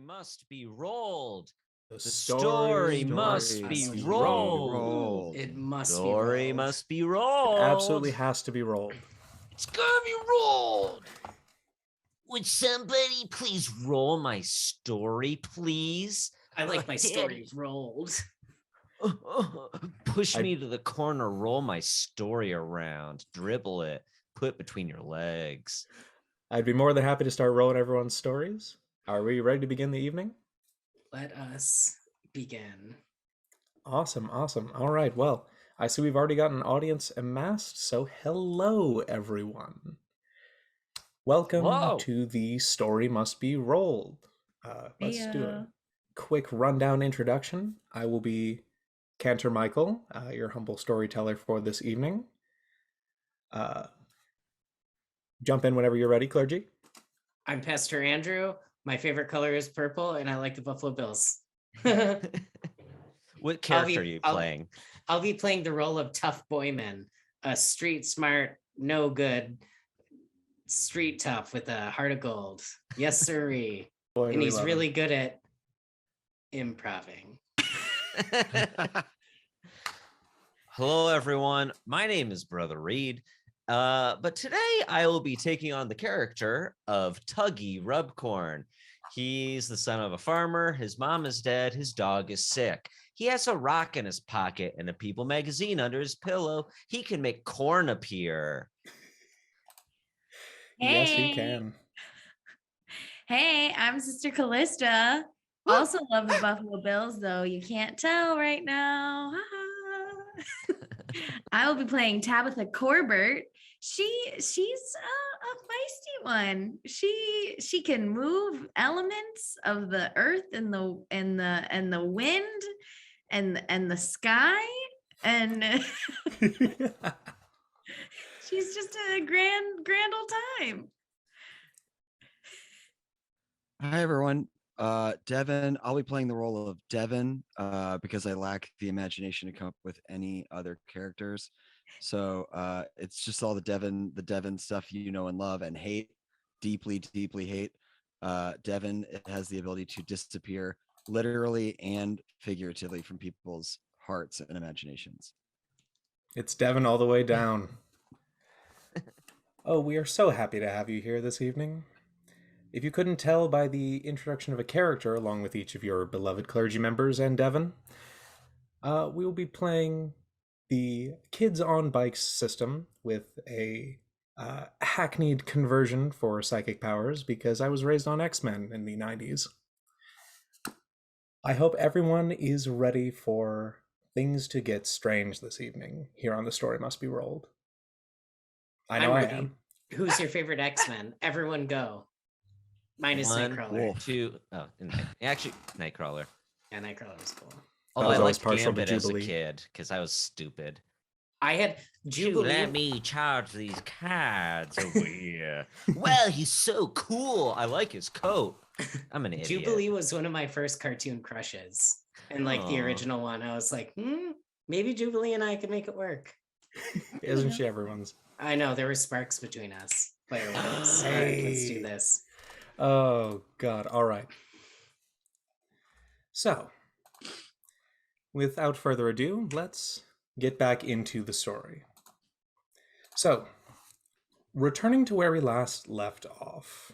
must be rolled. The story must be rolled. It must Story be rolled. must be rolled. It absolutely has to be rolled. It's gonna be rolled. Would somebody please roll my story, please? I like my stories rolled. Push me to the corner, roll my story around, dribble it, put it between your legs. I'd be more than happy to start rolling everyone's stories. Are we ready to begin the evening? Let us begin. Awesome. All right, well, I see we've already got an audience amassed, so hello, everyone. Welcome to the Story Must Be Rolled. Let's do a quick rundown introduction. I will be Cantor Michael, your humble storyteller for this evening. Jump in whenever you're ready, clergy. I'm Pastor Andrew. My favorite color is purple, and I like the Buffalo Bills. What character are you playing? I'll be playing the role of Tough Boyman, a street smart, no good, street tough with a heart of gold. Yes, sirree. And he's really good at improving. Hello, everyone. My name is Brother Reid. But today I will be taking on the character of Tuggy Rubcorn. He's the son of a farmer. His mom is dead. His dog is sick. He has a rock in his pocket and a People magazine under his pillow. He can make corn appear. Hey. Yes, he can. Hey, I'm Sister Callista. Also love the Buffalo Bills, though you can't tell right now. I will be playing Tabitha Corbett. She's a feisty one. She can move elements of the earth and the wind and the sky, and she's just a grand old time. Hi everyone. Devin, I'll be playing the role of Devin because I lack the imagination to come up with any other characters. So it's just all the Devin stuff you know and love and hate, deeply hate. Devin has the ability to disappear literally and figuratively from people's hearts and imaginations. It's Devin all the way down. Oh, we are so happy to have you here this evening. If you couldn't tell by the introduction of a character along with each of your beloved clergy members and Devin, we will be playing the Kids on Bikes system with a hackneyed conversion for psychic powers because I was raised on X-Men in the 90s. I hope everyone is ready for things to get strange this evening here on The Story Must Be Rolled. I know I am. Who's your favorite X-Men? Everyone go. Mine is Nightcrawler. Actually, Nightcrawler. Yeah, Nightcrawler was cool. Although I liked Gambit as a kid because I was stupid. I had Jubilee. Let me charge these cards over here. Well, he's so cool. I like his coat. I'm an idiot. Jubilee was one of my first cartoon crushes. And like the original one, I was like, maybe Jubilee and I can make it work. Isn't she everyone's? I know, there were sparks between us. Player ones. All right, let's do this. Oh, God. All right. So, without further ado, let's get back into the story. So, returning to where we last left off,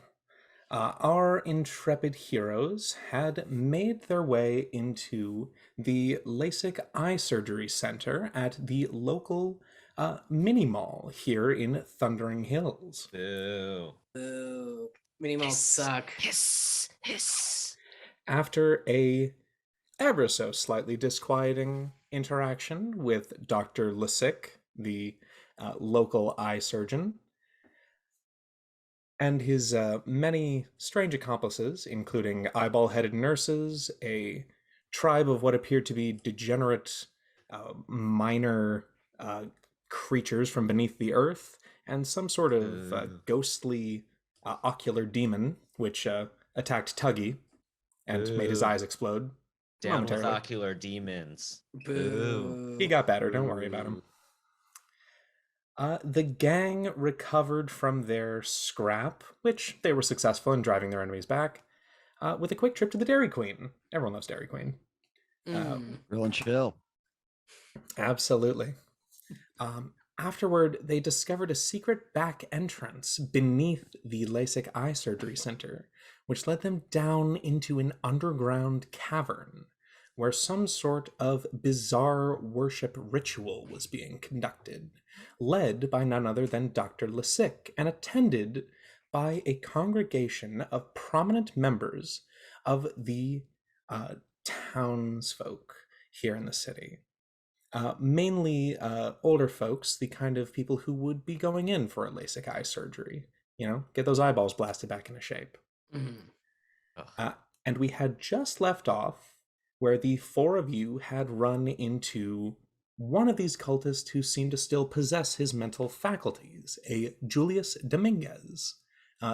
our intrepid heroes had made their way into the LASIK Eye Surgery Center at the local mini mall here in Thundering Hills. Boo. Boo. Mini malls suck. Hiss. After a ever so slightly disquieting interaction with Dr. LASIK, the local eye surgeon, and his many strange accomplices, including eyeball-headed nurses, a tribe of what appeared to be degenerate minor creatures from beneath the earth, and some sort of ghostly ocular demon, which attacked Tuggy and made his eyes explode. Down with ocular demons. Boo. He got better, don't worry about him. The gang recovered from their scrap, which they were successful in driving their enemies back, with a quick trip to the Dairy Queen. Everyone loves Dairy Queen. Real and chill. Absolutely. Afterward, they discovered a secret back entrance beneath the LASIK eye surgery center, which led them down into an underground cavern where some sort of bizarre worship ritual was being conducted, led by none other than Dr. Lasick and attended by a congregation of prominent members of the townsfolk here in the city. Mainly older folks, the kind of people who would be going in for a LASIK eye surgery. You know, get those eyeballs blasted back into shape. And we had just left off where the four of you had run into one of these cultists who seemed to still possess his mental faculties, a Julius Dominguez,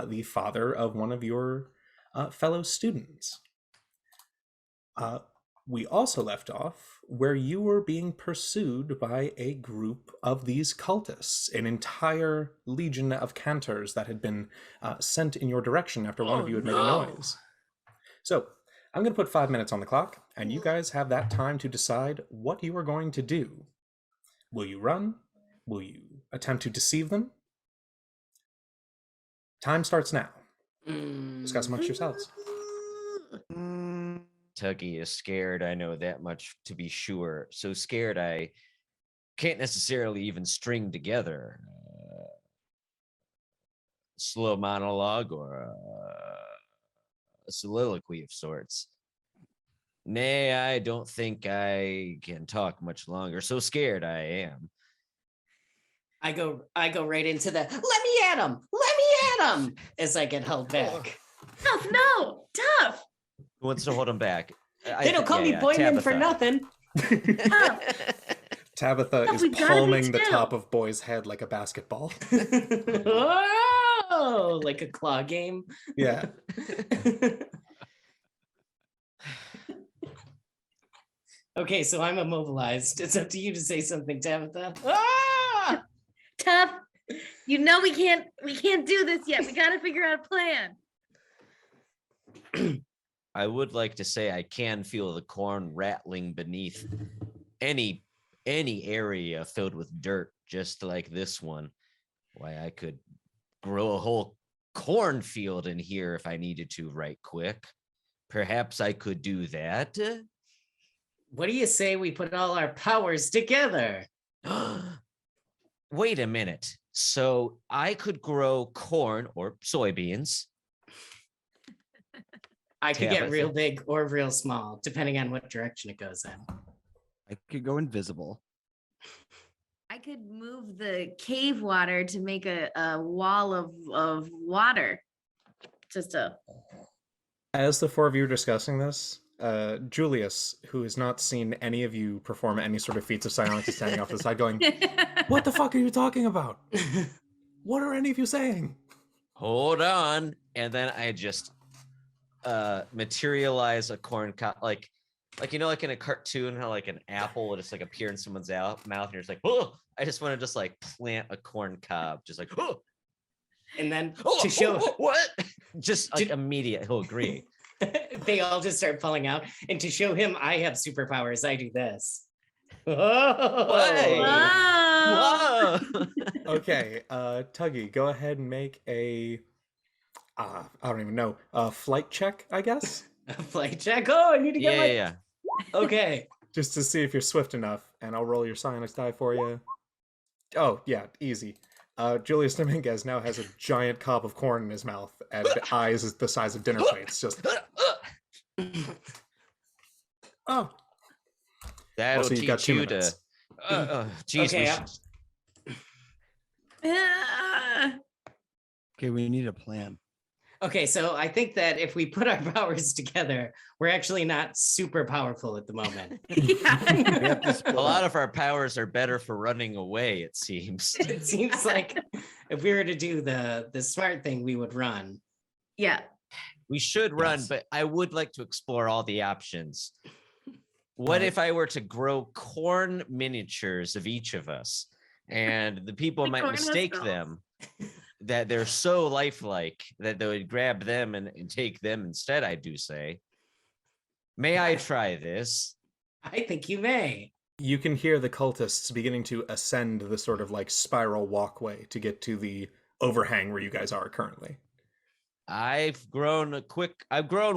the father of one of your fellow students. We also left off where you were being pursued by a group of these cultists, an entire legion of cantors that had been sent in your direction after one of you had made a noise. So I'm going to put 5 minutes on the clock, and you guys have that time to decide what you are going to do. Will you run? Will you attempt to deceive them? Time starts now. Discuss amongst yourselves. Tuggy is scared. I know that much to be sure. So scared I can't necessarily even string together a slow monologue or a soliloquy of sorts. Nay, I don't think I can talk much longer. So scared I am. I go right into the let me at him as I get held back. Tough, no, tough. Who wants to hold him back? They don't call me Boyman for nothing. Tabitha is palming the top of Boy's head like a basketball. Oh, like a claw game. Yeah. Okay, so I'm immobilized. It's up to you to say something, Tabitha. Tough. You know we can't do this yet. We got to figure out a plan. I would like to say I can feel the corn rattling beneath any area filled with dirt, just like this one. Why, I could grow a whole cornfield in here if I needed to right quick. Perhaps I could do that. What do you say we put all our powers together? Wait a minute. So I could grow corn or soybeans. I could get real big or real small, depending on what direction it goes in. I could go invisible. I could move the cave water to make a wall of water. As the four of you are discussing this, Julius, who has not seen any of you perform any sort of feats of silence, is standing off to the side going, "What the fuck are you talking about? What are any of you saying?" Hold on. And then I just materialize a corn cob, like you know, like in a cartoon how like an apple will just like appear in someone's mouth and you're just like, oh, I just want to just like plant a corn cob, just like, oh, and then to show what, just like immediate, he'll agree. They all just start falling out, and to show him I have superpowers, I do this. Whoa. Okay, Tuggy, go ahead and make a I don't even know, flight check, I guess. A flight check. Oh, I need to get yeah. Okay. Just to see if you're swift enough, and I'll roll your silence die for you. Oh yeah, easy. Julius Dominguez now has a giant cob of corn in his mouth and eyes the size of dinner plates. Just oh, that'll also, teach you to. Geez, okay. Okay, we need a plan. Okay, so I think that if we put our powers together, we're actually not super powerful at the moment. A lot of our powers are better for running away, it seems. It seems like if we were to do the smart thing, we would run. Yeah. We should run, but I would like to explore all the options. What if I were to grow corn miniatures of each of us, and the people might mistake them that they're so lifelike that they would grab them and take them instead, I do say. May I try this? I think you may. You can hear the cultists beginning to ascend the sort of like spiral walkway to get to the overhang where you guys are currently. I've grown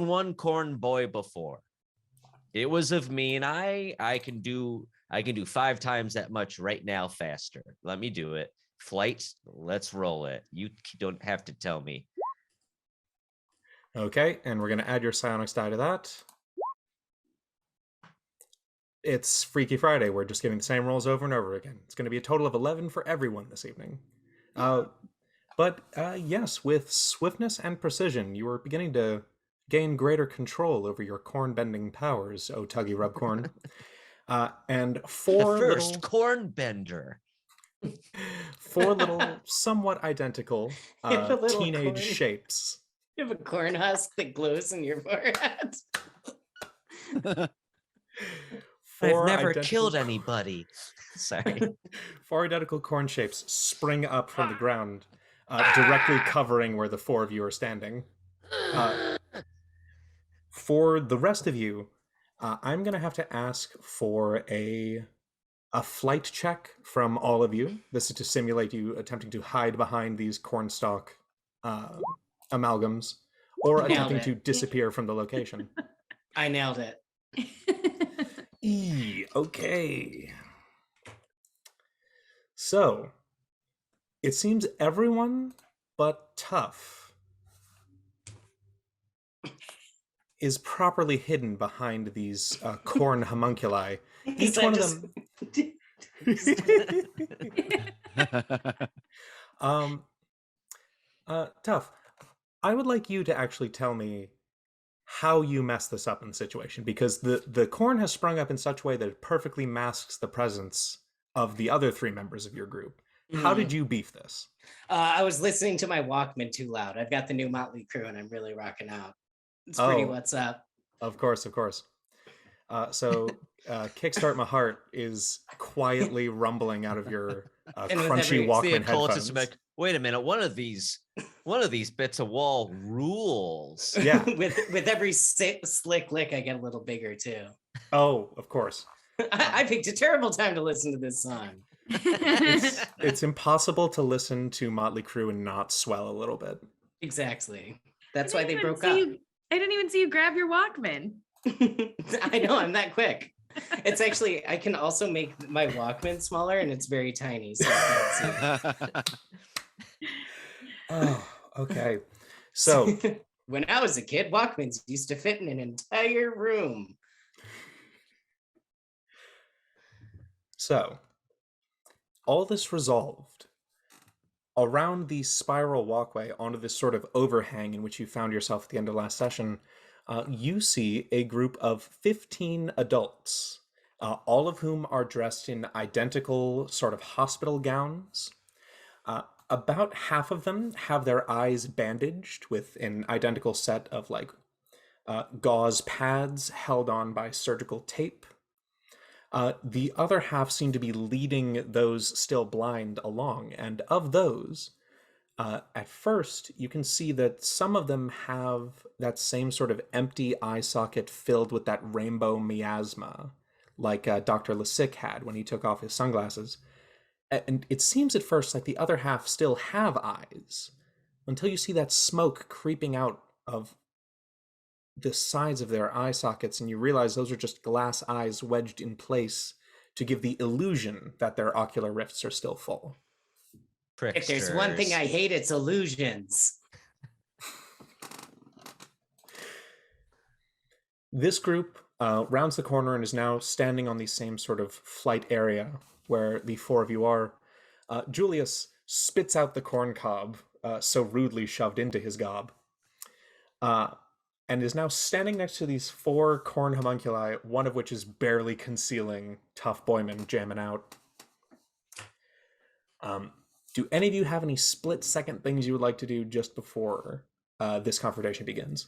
one corn boy before. It was of me, and I can do 5 times that much right now faster. Let me do it. Flight, let's roll it. You don't have to tell me. Okay, and we're going to add your psionics die to that. It's Freaky Friday. We're just getting the same rolls over and over again. It's going to be a total of 11 for everyone this evening. But yes, with swiftness and precision, you are beginning to gain greater control over your corn-bending powers, O Tuggy Rubcorn. And The four first little, corn bender. four little, somewhat identical You have a little teenage corn. shapes. You have a corn husk that glows in your forehead. I've never identical- killed anybody. Sorry. 4 identical corn shapes spring up from the ground, directly covering where the 4 of you are standing. For the rest of you, I'm going to have to ask for a flight check from all of you. This is to simulate you attempting to hide behind these cornstalk amalgams or Nailed attempting it. to disappear from the location. I nailed it. Okay. So, it seems everyone but Tough is properly hidden behind these corn homunculi. Each one of them. Tough, I would like you to actually tell me how you messed this up in the situation, because the corn has sprung up in such a way that it perfectly masks the presence of the other 3 members of your group. How did you beef this? I was listening to my Walkman too loud. I've got the new Motley Crue and I'm really rocking out. It's pretty what's up. Of course. So Kickstart My Heart is quietly rumbling out of your And with crunchy every- Walkman The occultist headphones. like, wait a minute, one of these bits of wall rules. Yeah. with every slick lick, I get a little bigger too. Oh, of course. I picked a terrible time to listen to this song. It's impossible to listen to Motley Crue and not swell a little bit. Exactly. That's why I they didn't broke even up. see I didn't even see you grab your Walkman. I know, I'm that quick. It's actually, I can also make my Walkman smaller and it's very tiny. So I can't see. Oh, okay. So when I was a kid, Walkmans used to fit in an entire room. So, all this resolved around the spiral walkway onto this sort of overhang in which you found yourself at the end of last session. You see a group of 15 adults, all of whom are dressed in identical sort of hospital gowns. About half of them have their eyes bandaged with an identical set of like gauze pads held on by surgical tape. The other half seem to be leading those still blind along, and of those, at first, you can see that some of them have that same sort of empty eye socket filled with that rainbow miasma, like Dr. Lasick had when he took off his sunglasses. And it seems at first like the other half still have eyes, until you see that smoke creeping out of the sides of their eye sockets, and you realize those are just glass eyes wedged in place to give the illusion that their ocular rifts are still full. If there's one thing I hate, it's illusions. This group rounds the corner and is now standing on the same sort of flight area where the 4 of you are. Julius spits out the corn cob so rudely shoved into his gob, and is now standing next to these 4 corn homunculi, one of which is barely concealing Tough Boyman jamming out. Do any of you have any split-second things you would like to do just before this confrontation begins?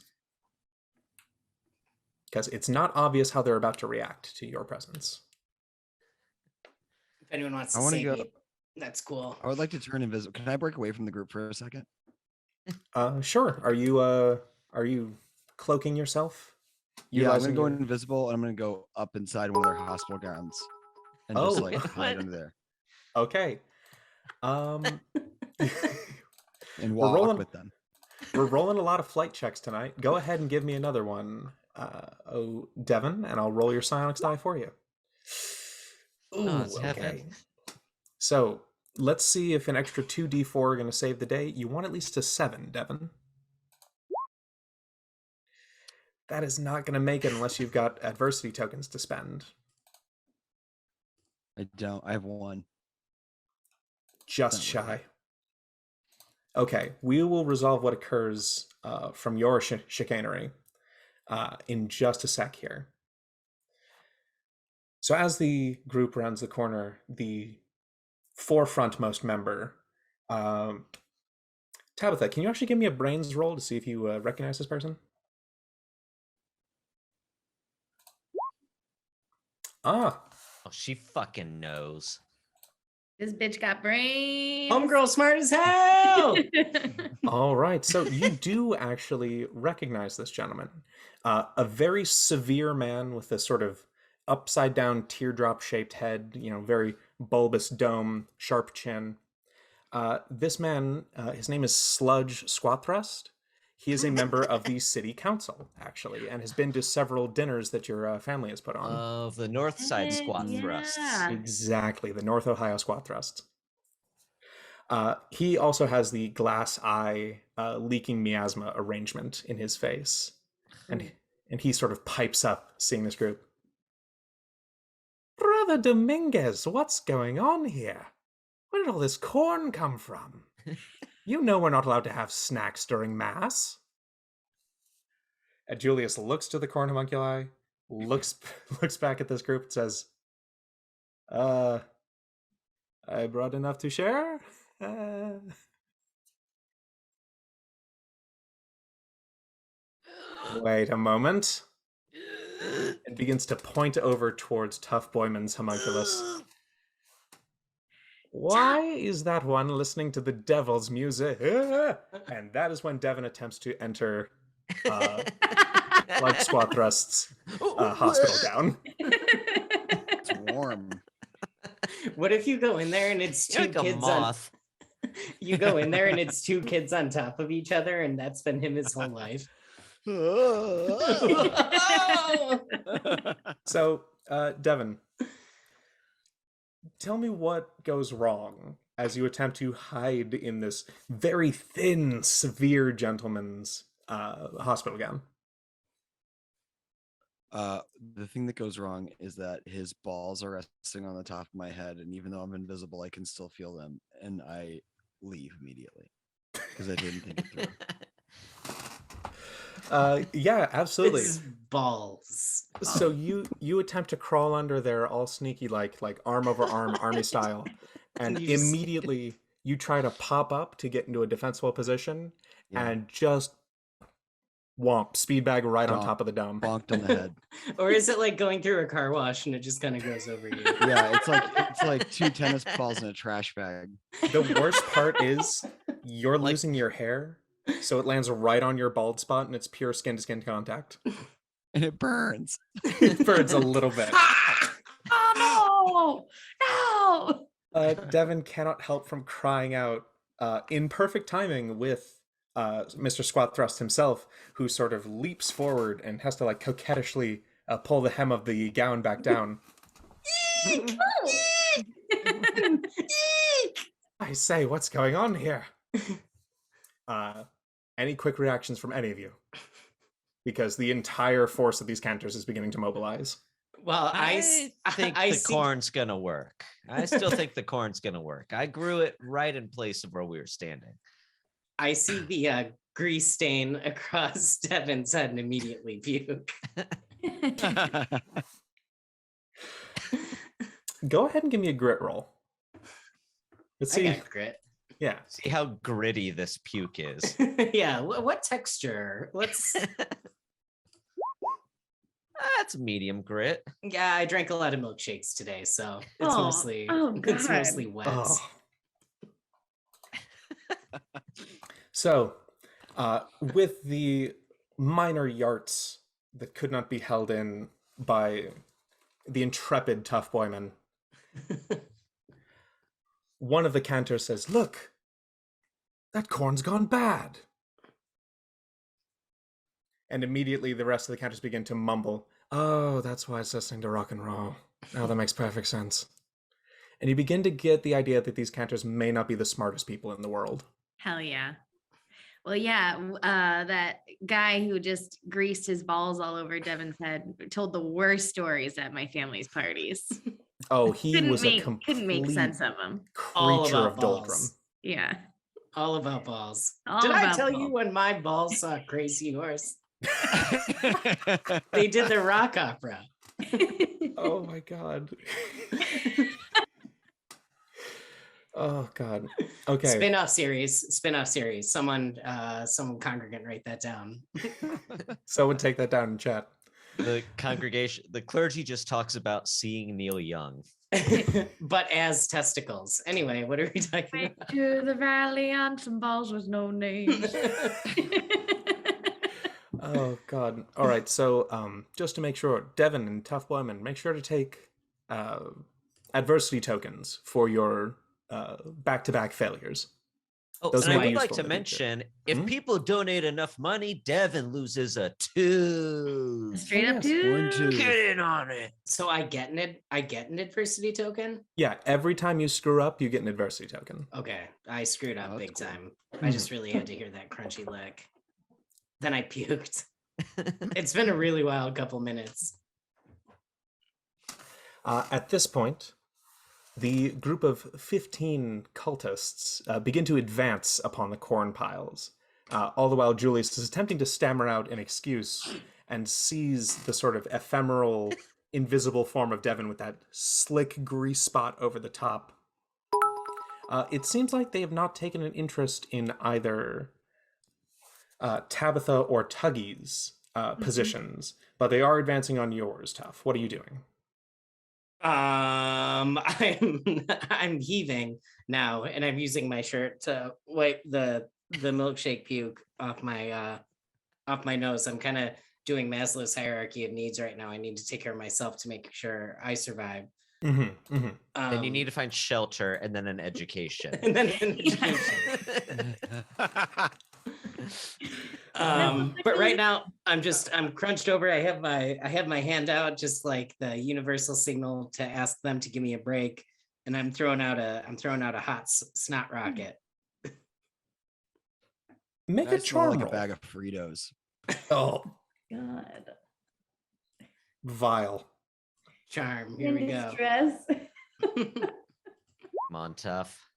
Because it's not obvious how they're about to react to your presence. If anyone wants I to wanna save go- me That's cool. I would like to turn invisible. Can I break away from the group for a second? Sure. Are you cloaking yourself? Yeah, I'm gonna Utilizing go your- invisible and I'm gonna go up inside one of their hospital gowns and just Oh. like hide under there Okay. Um, and We're walk rolling- with them. we're rolling a lot of flight checks tonight. Go ahead and give me another one, Devin, and I'll roll your psionics die for you. Oh, it's heaven. So let's see if an extra 2d4 are going to save the day. You want at least a 7, Devin. That is not going to make it unless you've got adversity tokens to spend. I don't. I have one. Just Not shy. Okay, we will resolve what occurs from your chicanery in just a sec here. So as the group rounds the corner, the forefrontmost member, Tabitha, can you actually give me a brains roll to see if you recognize this person? Ah, Oh, she fucking knows. This bitch got brains. Homegirl smart as hell. all right. So you do actually recognize this gentleman. A very severe man with a sort of upside down teardrop shaped head, very bulbous dome, sharp chin. This man, his name is Sludge Squat Thrust. He is a member of the city council, actually, and has been to several dinners that your family has put on. Of the North Side Squat Thrusts. Yeah. Exactly, the North Ohio Squat Thrusts. He also has the glass eye leaking miasma arrangement in his face. And he sort of pipes up seeing this group. Brother Dominguez, what's going on here? Where did all this corn come from? You know we're not allowed to have snacks during Mass. And Julius looks to the corn homunculi, looks back at this group and says, I brought enough to share? Wait a moment. And begins to point over towards Tough Boyman's homunculus. Why is that one listening to the devil's music? And that is when Devin attempts to enter Blood Squat Thrust's hospital gown. It's warm. What if you go in there and it's You're two like a kids on moth. you go in there and it's two kids on top of each other and that's been him his whole life? So, Devin, tell me what goes wrong as you attempt to hide in this very thin, severe gentleman's hospital gown. The thing that goes wrong is that his balls are resting on the top of my head, and even though I'm invisible, I can still feel them, and I leave immediately because I didn't think it through. Yeah, absolutely. It's balls. So you attempt to crawl under there all sneaky like arm over arm army style, and You just- immediately you try to pop up to get into a defensible position Yeah. and just womp speed bag right on Donk. top of the dome. Bonked on the head. Or is it like going through a car wash and it just kind of goes over you? Yeah, it's like two tennis balls in a trash bag. The worst part is you're losing your hair, so it lands right on your bald spot and it's pure skin to skin contact. And it burns. It burns a little bit. Oh no! No! Devin cannot help from crying out in perfect timing with Mr. Squat Thrust himself, who sort of leaps forward and has to like coquettishly pull the hem of the gown back down. I say, what's going on here? Any quick reactions from any of you? Because the entire force of these cantors is beginning to mobilize. Well, I think I the see- corn's gonna work. I still think the corn's gonna work. I grew it right in place of where we were standing. I see the grease stain across Devin's head and immediately puke. Go ahead and give me a grit roll. Let's I see. got grit. Yeah. See how gritty this puke is. Yeah, what texture? Let's. That's medium grit. Yeah, I drank a lot of milkshakes today, so it's Oh, mostly oh it's God. mostly wet. Oh, So, with the minor yarts that could not be held in by the intrepid tough boyman, one of the cantors says, "Look, that corn's gone bad." And immediately the rest of the cantors begin to mumble, "Oh, that's why it's listening to rock and roll. Oh, that makes perfect sense." And you begin to get the idea that these cantors may not be the smartest people in the world. Hell yeah. Well, yeah, that guy who just greased his balls all over Devin's head told the worst stories at my family's parties. Oh, he couldn't was make, a complete couldn't make sense of them. All creature about of doldrum. balls. Yeah. All about balls. All Did I about tell balls. you when my balls saw Crazy Horse? They did the rock opera. Oh my god. Oh god. Okay. Spin-off series. Someone congregant, write that down. Someone take that down in chat. The clergy just talks about seeing Neil Young. But as testicles. Anyway, what are we talking Went about? to the valley on some balls with no names. Oh god. All right. So just to make sure, Devin and Tough Boyman, make sure to take adversity tokens for your back-to-back failures. Oh, Those and I may be would like useful to in the future. mention, if Hmm? people donate enough money, Devin loses a 2. Straight up yes. to 1, 2. Get in on it. So I get an adversity token? Yeah, every time you screw up, you get an adversity token. Okay. I screwed up Oh, that's big cool. time. I just really had to hear that crunchy lick. Then I puked. It's been a really wild couple minutes. At this point, the group of 15 cultists begin to advance upon the corn piles. All the while, Julius is attempting to stammer out an excuse and sees the sort of ephemeral, invisible form of Devin with that slick grease spot over the top. It seems like they have not taken an interest in either Tabitha or Tuggy's positions, but they are advancing on yours, Tough. What are you doing? I'm heaving now, and I'm using my shirt to wipe the milkshake puke off my nose. I'm kind of doing Maslow's hierarchy of needs right now. I need to take care of myself to make sure I survive. Mm-hmm, mm-hmm. Then you need to find shelter and then an education. and then an education. But right now I'm crunched over. I have my hand out, just like the universal signal to ask them to give me a break, and I'm throwing out a hot snot rocket. Make a That's more charm like a roll. bag of Fritos. Oh, God. vile. Charm. Here we go. Distress. Come on, Tough.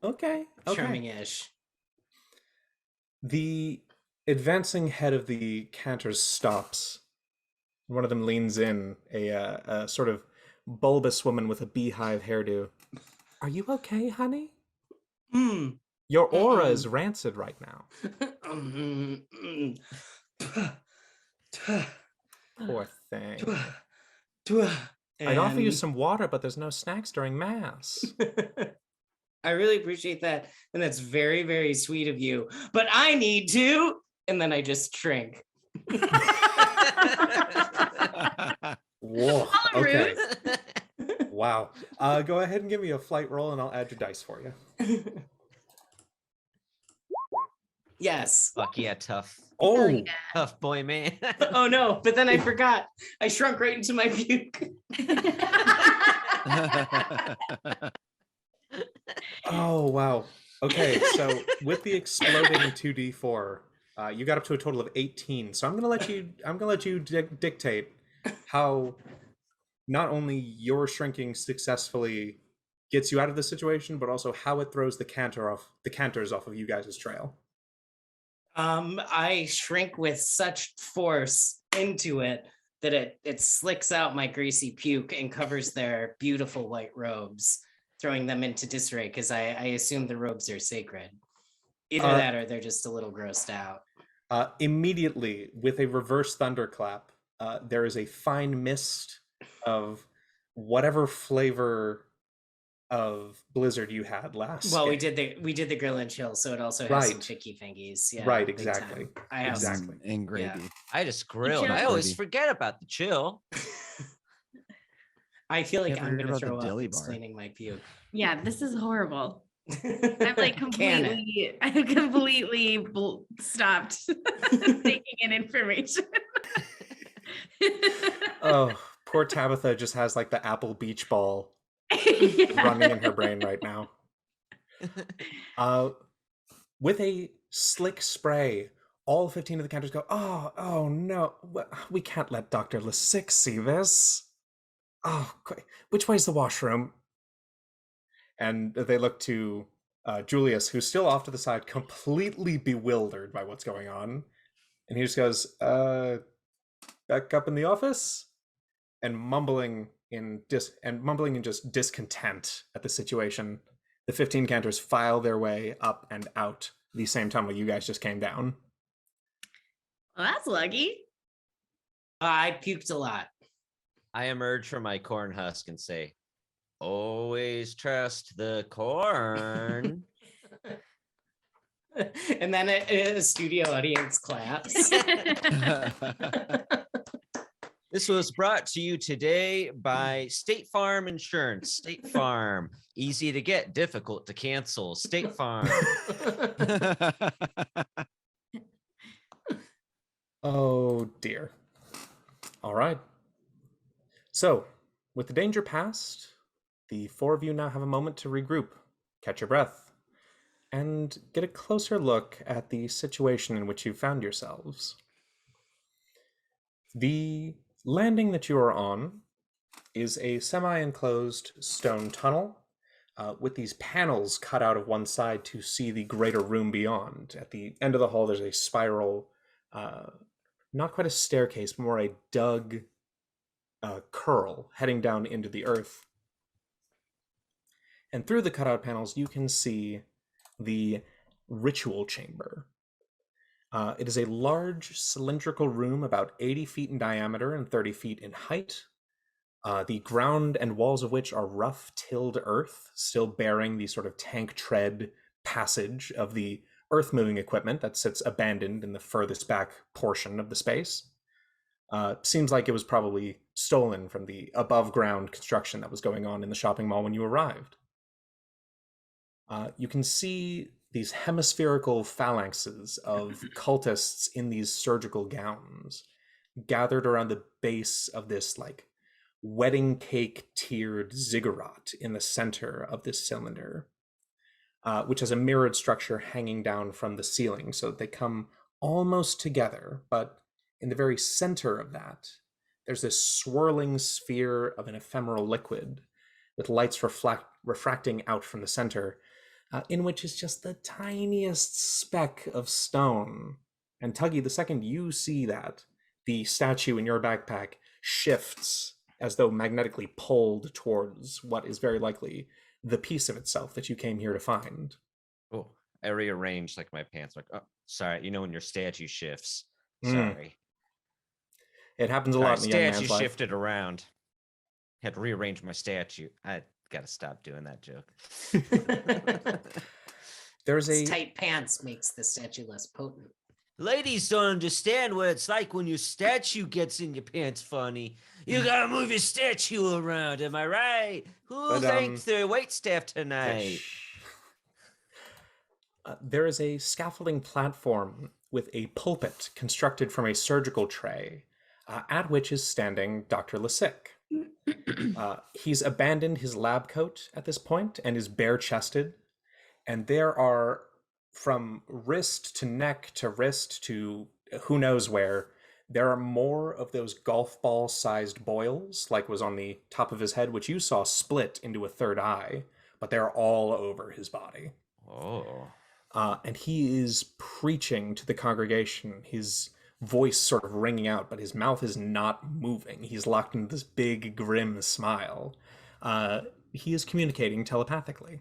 Okay. Charming-ish. The advancing head of the cantors stops. One of them leans in, a sort of bulbous woman with a beehive hairdo. "Are you okay, honey? Mm. Your aura is rancid right now." Poor thing. I'd offer you some water, but there's no snacks during Mass. I really appreciate that. And that's very, very sweet of you. But I need to. And then I just shrink. Whoa. Rude. Okay. Wow. Go ahead and give me a flight roll, and I'll add your dice for you. Yes. Fuck yeah, Tough. Oh, yeah. Tough boy, man. Oh no, but then I forgot. I shrunk right into my puke. oh, wow. Okay, so with the exploding 2d4, you got up to a total of 18. So I'm gonna let you dictate how not only your shrinking successfully gets you out of the situation, but also how it throws the cantors off of you guys' trail. I shrink with such force into it that it slicks out my greasy puke and covers their beautiful white robes, throwing them into disarray because I assume the robes are sacred. Either that or they're just a little grossed out. Immediately, with a reverse thunderclap, there is a fine mist of whatever flavor of blizzard you had last. Well, game. we did the grill and chill, so it also has some Right. chicky fingies. Yeah, Right, big exactly. time. I have Exactly. And gravy. I just grilled. chill. I always Gravy. forget about the chill. I feel like Ever I'm heard gonna about the throw up dilly bar? explaining my puke. Yeah, this is horrible. I've like Can it? completely stopped taking in information. Oh, poor Tabitha just has like the apple beach ball Yeah. running in her brain right now. With a slick spray, all 15 of the counters go, oh no, we can't let Dr. Lasick see this. Oh, which way's the washroom? And they look to Julius, who's still off to the side, completely bewildered by what's going on. And he just goes, back up in the office? And mumbling in just discontent at the situation, the 15 cantors file their way up and out the same tunnel you guys just came down. Well, that's lucky. I puked a lot. I emerge from my corn husk and say, always trust the corn. And then a studio audience claps. This was brought to you today by State Farm Insurance. State Farm, easy to get, difficult to cancel. State Farm. Oh dear. All right. So, with the danger past, the four of you now have a moment to regroup, catch your breath, and get a closer look at the situation in which you found yourselves. The landing that you are on is a semi-enclosed stone tunnel with these panels cut out of one side to see the greater room beyond. At the end of the hall, there's a spiral, not quite a staircase, more a dug curl heading down into the earth. And through the cutout panels, you can see the ritual chamber. It is a large cylindrical room about 80 feet in diameter and 30 feet in height. The ground and walls of which are rough tilled earth, still bearing the sort of tank tread passage of the earth-moving equipment that sits abandoned in the furthest back portion of the space. Seems like it was probably stolen from the above-ground construction that was going on in the shopping mall when you arrived. You can see these hemispherical phalanxes of cultists in these surgical gowns gathered around the base of this like wedding cake tiered ziggurat in the center of this cylinder, which has a mirrored structure hanging down from the ceiling, so they come almost together, but in the very center of that, there's this swirling sphere of an ephemeral liquid with lights refracting out from the center, in which is just the tiniest speck of stone. And Tuggy, the second you see that, the statue in your backpack shifts as though magnetically pulled towards what is very likely the piece of itself that you came here to find. Oh, I rearranged like my pants. Like, oh, sorry. You know when your statue shifts. Sorry. It happens a lot in the young man's statue life. shifted around. Had to rearrange my statue. I gotta stop doing that joke. There's a tight pants makes the statue less potent. Ladies don't understand what it's like when your statue gets in your pants funny. You gotta move your statue around, am I right? Who thanked the waitstaff tonight? There is a scaffolding platform with a pulpit constructed from a surgical tray, at which is standing Dr. Lasick. He's abandoned his lab coat at this point and is bare-chested, and there are, from wrist to neck to wrist to who knows where, there are more of those golf ball sized boils like was on the top of his head, which you saw split into a third eye, but they're all over his body. Oh. And he is preaching to the congregation, his voice sort of ringing out, but his mouth is not moving. He's locked into this big grim smile. He is communicating telepathically.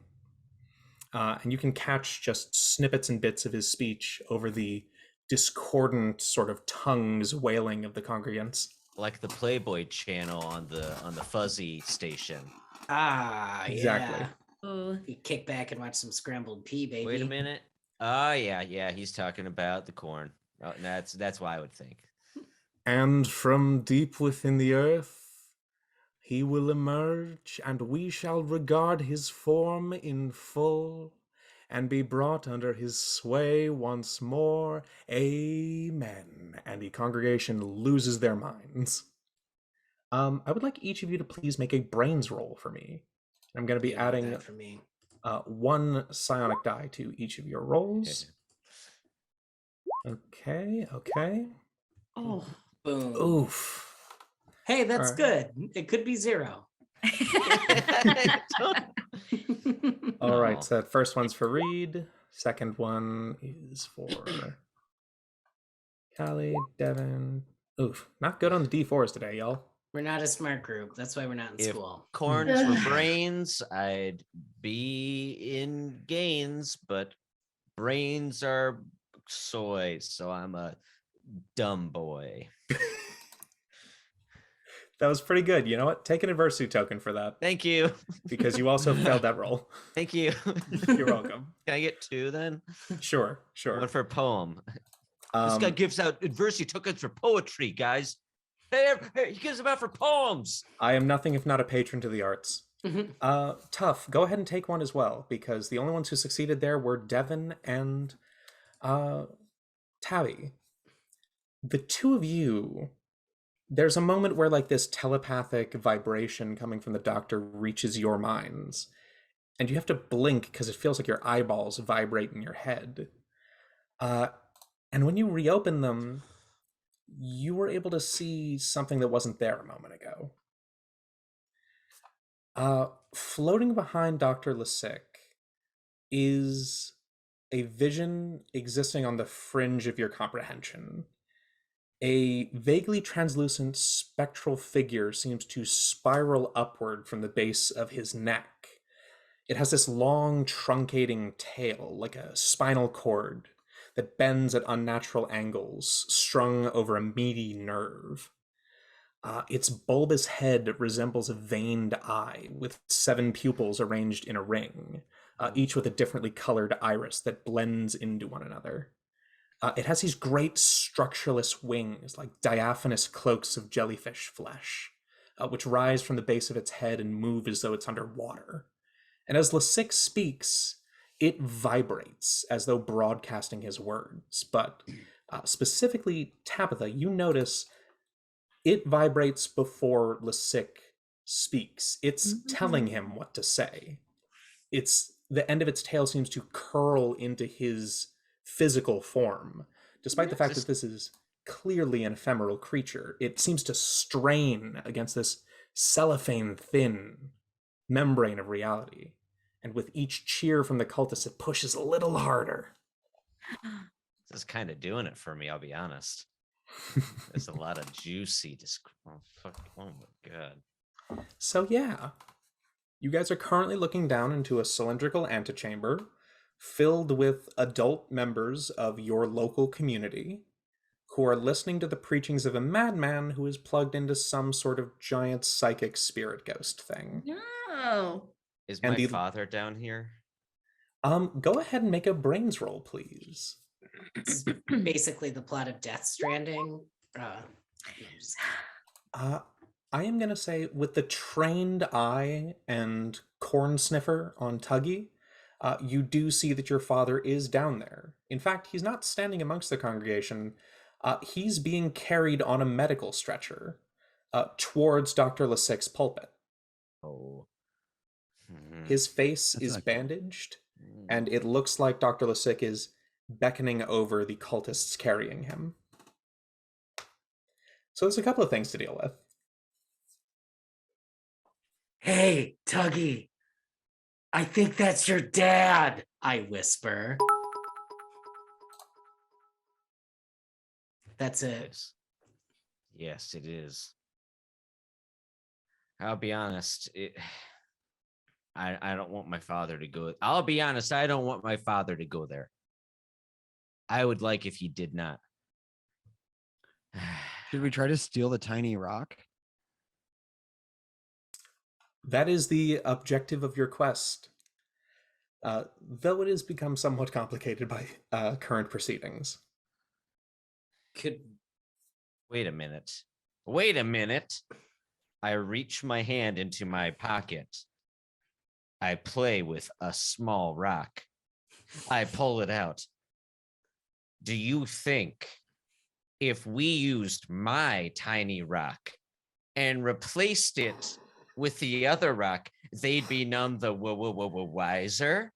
And you can catch just snippets and bits of his speech over the discordant sort of tongues wailing of the congregants. Like the Playboy channel on the fuzzy station. Ah, Exactly. yeah. Oh. You kick back and watch some scrambled pea, baby. Wait a minute. Oh yeah, he's talking about the corn. Oh, that's why I would think. And from deep within the earth he will emerge, and we shall regard his form in full, and be brought under his sway once more. Amen. And the congregation loses their minds. I would like each of you to please make a brains roll for me. I'm going to be adding that for me. 1 psionic die to each of your rolls. Okay. Oh. Boom. Oof. Hey, that's All right. good. It could be 0. All right, Oh. so that first one's for Reid. Second one is for Callie, Devin. Oof, not good on the D4s today, y'all. We're not a smart group. That's why we're not in If school. corns were brains, I'd be in gains, but brains are soy, so I'm a dumb boy. That was pretty good. You know what? Take an adversity token for that, Thank you. because you also failed that roll. Thank you. You're welcome. Can I get 2 then? Sure. One for poem. This guy Um, gives out adversity tokens for poetry, guys. Hey, he gives them out for poems. I am nothing if not a patron to the arts. Tough, go ahead and take one as well, because the only ones who succeeded there were Devin and Tabby. The two of you, there's a moment where like this telepathic vibration coming from the doctor reaches your minds, and you have to blink because it feels like your eyeballs vibrate in your head. And when you reopen them, you were able to see something that wasn't there a moment ago. Floating behind Dr. Lasick is a vision existing on the fringe of your comprehension. A vaguely translucent spectral figure seems to spiral upward from the base of his neck. It has this long, truncating tail, like a spinal cord, that bends at unnatural angles, strung over a meaty nerve. Its bulbous head resembles a veined eye, with 7 pupils arranged in a ring, each with a differently colored iris that blends into one another. It has these great structureless wings, like diaphanous cloaks of jellyfish flesh, which rise from the base of its head and move as though it's underwater. And as Lasick speaks, it vibrates as though broadcasting his words. But specifically, Tabitha, you notice it vibrates before Lasick speaks. It's telling him what to say. It's the end of its tail seems to curl into his physical form. Despite the fact that this is clearly an ephemeral creature, it seems to strain against this cellophane-thin membrane of reality. And with each cheer from the cultists, it pushes a little harder. This is kind of doing it for me, I'll be honest. There's a lot of juicy oh my god. So yeah, you guys are currently looking down into a cylindrical antechamber filled with adult members of your local community who are listening to the preachings of a madman who is plugged into some sort of giant psychic spirit ghost thing. No. Is And my father down here? Go ahead and make a brains roll, please. It's basically the plot of Death Stranding. I am going to say, with the trained eye and corn sniffer on Tuggy, you do see that your father is down there. In fact, he's not standing amongst the congregation. He's being carried on a medical stretcher towards Dr. Lasick's pulpit. Oh. His face is bandaged, and it looks like Dr. Lasick is beckoning over the cultists carrying him. So there's a couple of things to deal with. Hey, Tuggy. I think that's your dad, I whisper. That's it. Yes, it is. I'll be honest. I don't want my father to go. I'll be honest. I don't want my father to go there. I would like if he did not. Should we try to steal the tiny rock? That is the objective of your quest. though it has become somewhat complicated by current proceedings. Wait a minute. Wait a minute. I reach my hand into my pocket. I play with a small rock. I pull it out. Do you think if we used my tiny rock and replaced it with the other rock, they'd be none the wiser?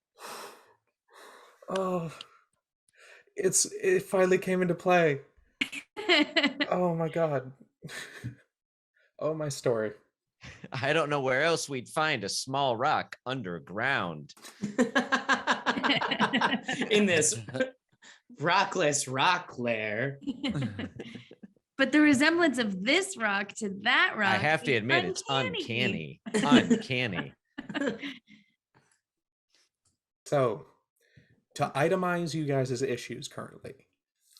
Oh, it finally came into play. Oh my god. Oh, my story. I don't know where else we'd find a small rock underground. In this rockless rock lair. But the resemblance of this rock to that rock, I have to is admit, it's uncanny. Uncanny. So, to itemize you guys' issues currently,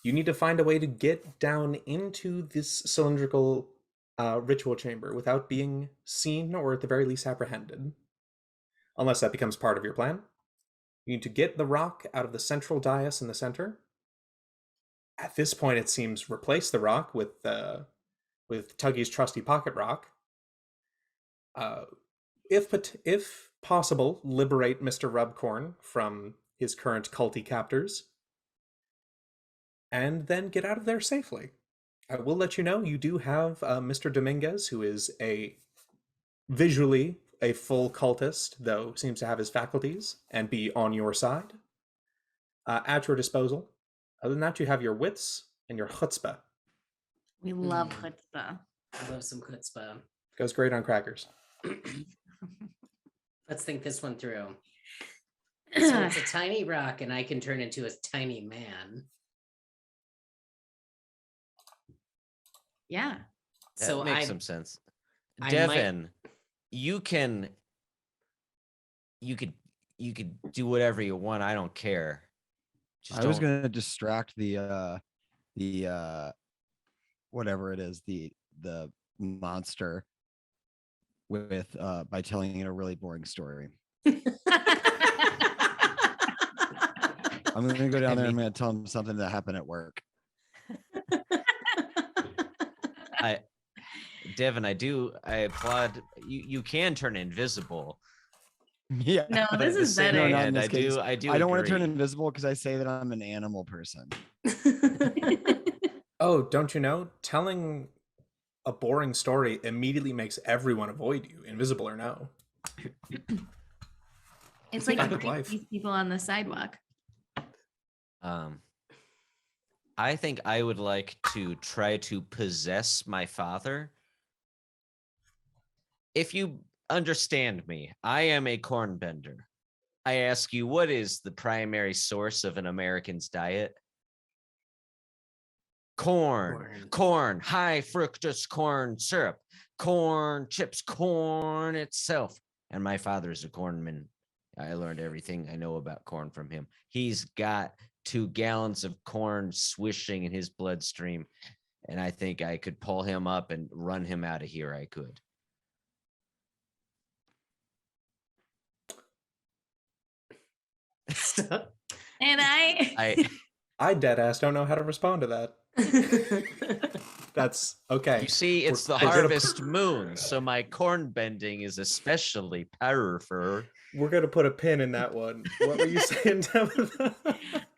you need to find a way to get down into this cylindrical ritual chamber without being seen or at the very least apprehended. Unless that becomes part of your plan. You need to get the rock out of the central dais in the center. At this point, it seems replace the rock with Tuggy's trusty pocket rock. If possible, liberate Mr. Rubcorn from his current culty captors, and then get out of there safely. I will let you know you do have Mr. Dominguez, who is visually a full cultist, though seems to have his faculties and be on your side, at your disposal. Other than that, you have your wits and your chutzpah. We love chutzpah. I love some chutzpah. Goes great on crackers. Let's think this one through. So it's a tiny rock, and I can turn into a tiny man. Yeah. That So makes some sense. I Devin, you could do whatever you want. I don't care. I was gonna distract the whatever it is, the monster with by telling it a really boring story. I'm gonna go down there and I'm gonna tell him something that happened at work. Devin, I applaud you. You can turn invisible. Yeah. No, this is better. No, not in this I case. do. I don't want to turn agree. invisible because I say that I'm an animal person. Oh, don't you know? Telling a boring story immediately makes everyone avoid you, invisible or no. It's like Fact you of greet life. these people on the sidewalk. I think I would like to try to possess my father. If you understand me, I am a corn bender. I ask you, what is the primary source of an American's diet? Corn, high fructose corn syrup, corn chips, corn itself. And my father's a cornman. I learned everything I know about corn from him. He's got 2 gallons of corn swishing in his bloodstream. And I think I could pull him up and run him out of here. I could. And I dead ass don't know how to respond to that. That's okay. You see, it's the harvest moon, so my corn bending is especially powerful. We're gonna put a pin in that one. What were you saying, Tabitha?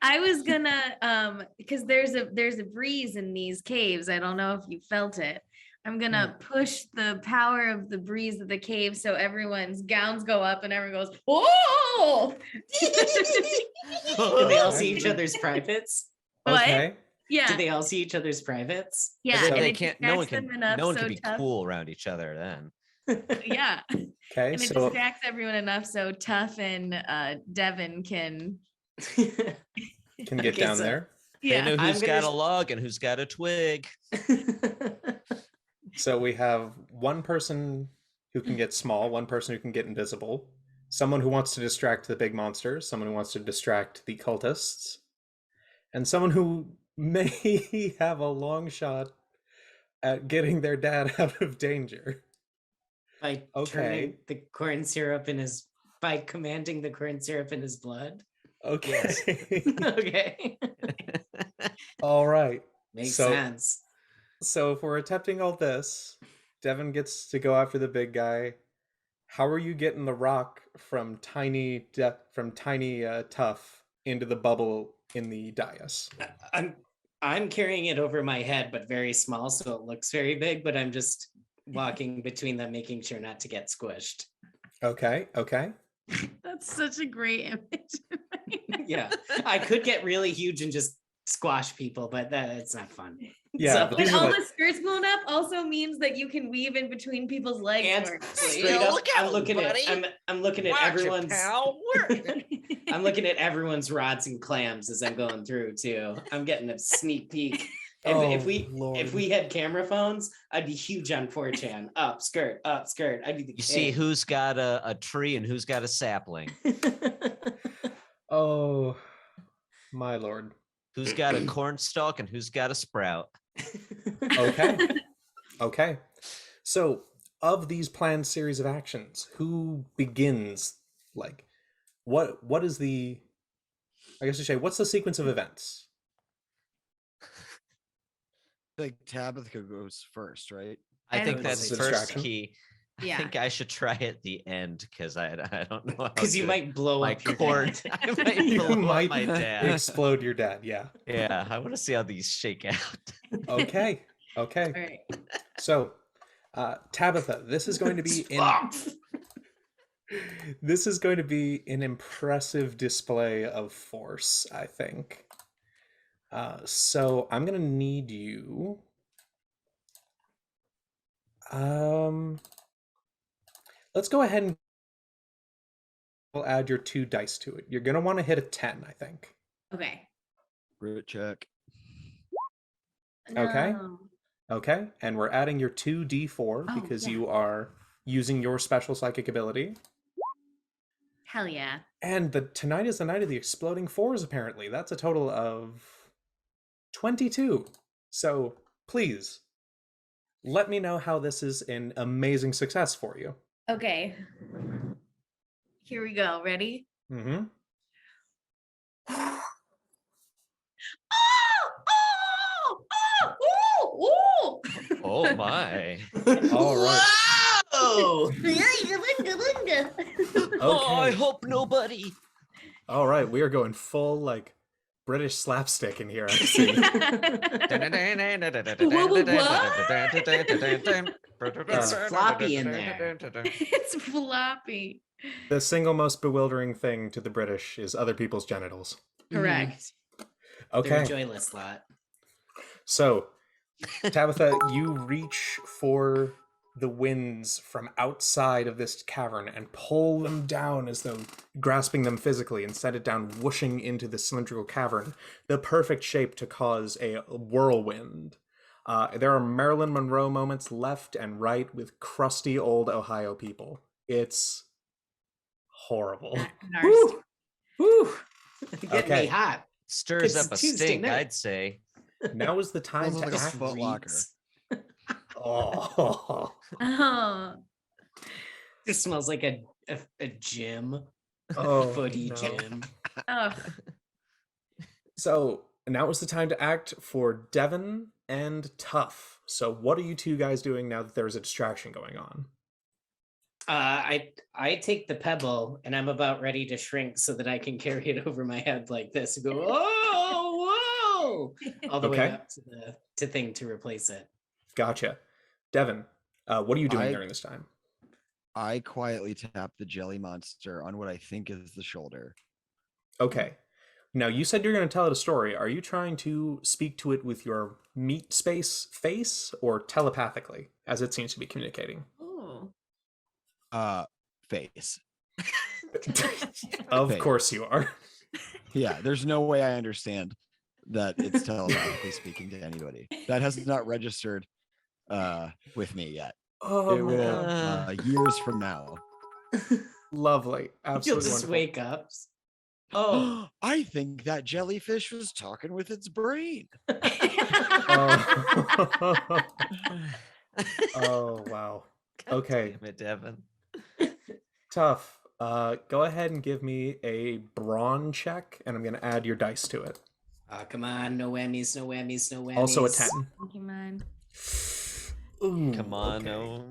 I was gonna because there's a breeze in these caves. I don't know if you felt it. I'm gonna push the power of the breeze of the cave so everyone's gowns go up and everyone goes, "Oh!" Do they all see each other's privates? What? Okay. Yeah. Do they all see each other's privates? Yeah. So and they it can't. No one distracts can. them enough No one so can be Tough- cool around each other then. Yeah. Okay. And it So distracts everyone enough so Tough and Devin can. can get Okay, down so- there. They know I'm who's gonna got a log and who's got a twig. So we have one person who can get small, one person who can get invisible, someone who wants to distract the big monsters, someone who wants to distract the cultists, and someone who may have a long shot at getting their dad out of danger. By Okay. turning the corn syrup in his by commanding the corn syrup in his blood. Okay. Okay. All right. Makes So- sense. So if we're attempting all this, Devin gets to go after the big guy. How are you getting the rock from tiny Tough into the bubble in the dais? I'm carrying it over my head, but very small, so it looks very big. But I'm just walking between them, making sure not to get squished. Okay. That's such a great image. Yeah, I could get really huge and just squash people, but it's not fun. Yeah, So- but But these are all like, the skirts blown up also means that you can weave in between people's legs. And more straight easily. up, Look I'm out, looking buddy. at I'm looking at Watch it, everyone's pal. I'm looking at everyone's rods and clams as I'm going through too. I'm getting a sneak peek. If Lord. we had camera phones, I'd be huge on 4chan. Up skirt. I'd be the You see king. who's got a tree and who's got a sapling. Oh my lord. Who's got a corn stalk and who's got a sprout. Okay. So, of these planned series of actions, who begins? Like, what is the? I guess to say, what's the sequence of events? Like Tabitha goes first, right? I I think don't that's know. first Distraction. key. I Yeah. think I should try at the end because I don't know. how Because you good might blow my up your cord. dad. I might You blow might up my dad. Explode your dad. Yeah. Yeah, I want to see how these shake out. Okay. All right. So, Tabitha, this is going to be this is going to be an impressive display of force, I think. So I'm gonna need you. Let's go ahead and we'll add your 2 dice to it. You're gonna want to hit a 10, I think. Okay. Root check. Okay. No. Okay, and we're adding your 2d4 Oh, because yeah. you are using your special psychic ability. Hell yeah. And tonight is the night of the exploding 4s, apparently. That's a total of 22. So please, let me know how this is an amazing success for you. Okay. Here we go. Ready? Mm-hmm. Oh! Oh! Oh my. All right. Whoa! Oh, I Okay. hope nobody. All right, we are going full, like, British slapstick in here, I see. It's floppy in there. It's floppy. The single most bewildering thing to the British is other people's genitals. Correct. They're Okay. a joyless lot. So, Tabitha, you reach for the winds from outside of this cavern and pull them down as though grasping them physically and send it down whooshing into the cylindrical cavern, the perfect shape to cause a whirlwind. There are Marilyn Monroe moments left and right with crusty old Ohio people. It's horrible. Woo! Woo! Getting Okay. me hot. Stirs It's up a Tuesday stink, night. I'd say. Now is the time Smells to like a act. Foot Locker. Oh. Oh. It smells like a gym, Oh, footy no. gym. Oh. So now is the time to act for Devin and Tough. So what are you two guys doing now that there's a distraction going on? I take the pebble and I'm about ready to shrink so that I can carry it over my head like this and go, oh, whoa, all the way Okay. up to thing to replace it. Gotcha. Devin, what are you doing I- during this time? I quietly tap the jelly monster on what I think is the shoulder. Okay. Now you said you're going to tell it a story. Are you trying to speak to it with your meat space face or telepathically, as it seems to be communicating? Ooh. Face. Of Face. course you are. Yeah, there's no way I understand that it's telepathically speaking to anybody. That has not registered with me yet. Oh It my will God. years from now. Lovely. You'll Absolutely just wonderful. wake up. Oh, I think that jellyfish was talking with its brain. Oh. Oh, wow. God Okay. damn it, Devin. Tough. go ahead and give me a brawn check, and I'm going to add your dice to it. Come on, no whammies, no whammies, no whammies. Also a 10. Come on. Ooh, Come on, okay. no.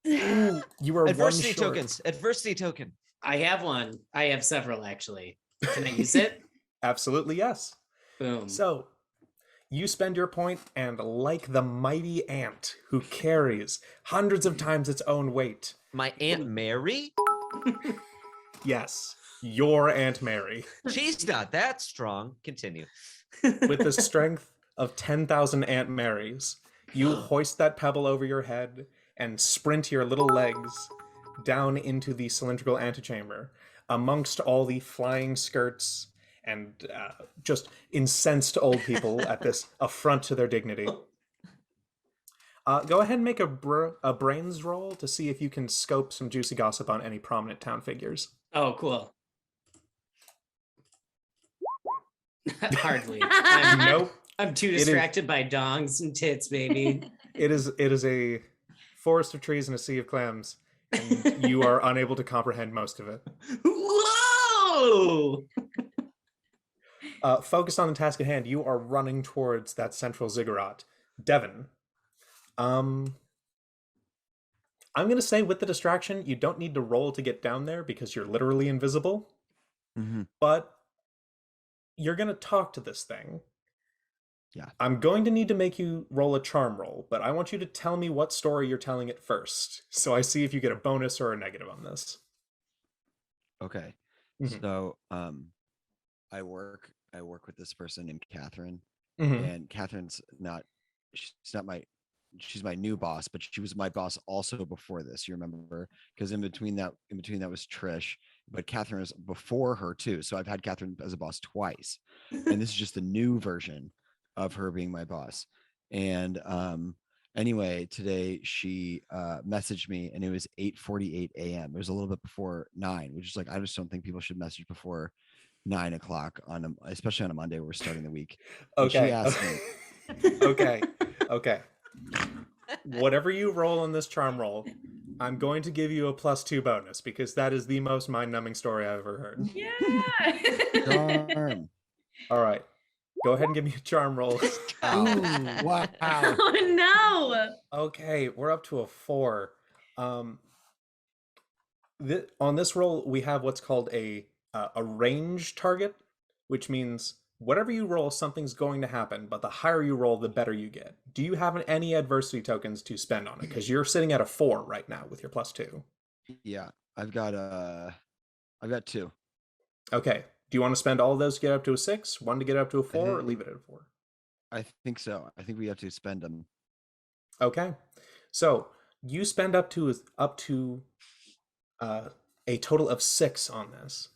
Ooh, you are Adversity one short. tokens. Adversity token. I have one. I have several, actually. Can I use it? Absolutely, yes. Boom. So, you spend your point, and like the mighty ant who carries hundreds of times its own weight. My Aunt Mary? Yes, your Aunt Mary. She's not that strong. Continue. With the strength of 10,000 Aunt Marys, you hoist that pebble over your head and sprint your little legs down into the cylindrical antechamber amongst all the flying skirts and just incensed old people at this affront to their dignity. Go ahead and make a brains roll to see if you can scope some juicy gossip on any prominent town figures. Oh, cool. Hardly. Nope. I'm too distracted by dongs and tits, baby. It is a forest of trees and a sea of clams, and you are unable to comprehend most of it. Whoa! Focused on the task at hand, you are running towards that central ziggurat. Devin, I'm going to say with the distraction, you don't need to roll to get down there because you're literally invisible. Mm-hmm. But you're going to talk to this thing. Yeah. I'm going to need to make you roll a charm roll, but I want you to tell me what story you're telling it first. So I see if you get a bonus or a negative on this. Okay. Mhm. So I work with this person named Catherine. Mhm. And Catherine's she's my new boss, but she was my boss also before this. You remember? Because in between that was Trish, but Catherine was before her too. So I've had Catherine as a boss twice. And this is just the new version of her being my boss. And anyway, today she messaged me and it was 8:48 a.m. It was a little bit before 9, which is like, I just don't think people should message before 9 o'clock especially on a Monday where we're starting the week. And Okay. she asked me. Okay. Whatever you roll on this charm roll, I'm going to give you a +2 bonus because that is the most mind-numbing story I've ever heard. Yeah. Darn. All right. Go ahead and give me a charm roll. Ooh, wow. Oh no. Okay, we're up to a 4. On this roll, we have what's called a range target, which means whatever you roll, something's going to happen, but the higher you roll, the better you get. Do you have any adversity tokens to spend on it? Because you're sitting at a 4 right now with your +2. Yeah, I've got 2. Okay. Do you want to spend all of those to get up to a 6, 1 to get up to a 4, or leave it at a 4? I think so. I think we have to spend them. Okay. So you spend up to a total of 6 on this.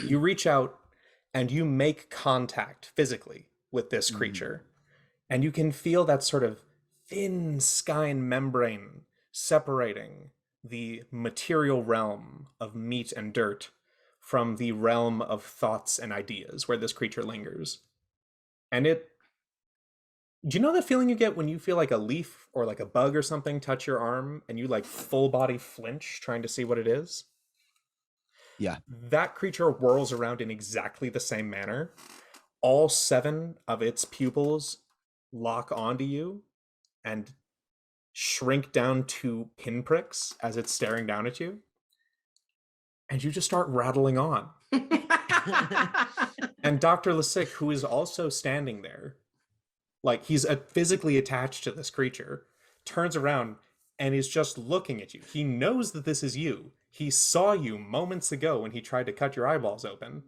You reach out and you make contact physically with this creature. And you can feel that sort of thin skin membrane separating the material realm of meat and dirt from the realm of thoughts and ideas where this creature lingers. And do you know the feeling you get when you feel like a leaf or like a bug or something touch your arm and you like full body flinch trying to see what it is? Yeah. That creature whirls around in exactly the same manner. All 7 of its pupils lock onto you and shrink down to pinpricks as it's staring down at you. And you just start rattling on. And Dr. Lasick, who is also standing there, like he's physically attached to this creature, turns around and is just looking at you. He knows that this is you. He saw you moments ago when he tried to cut your eyeballs open.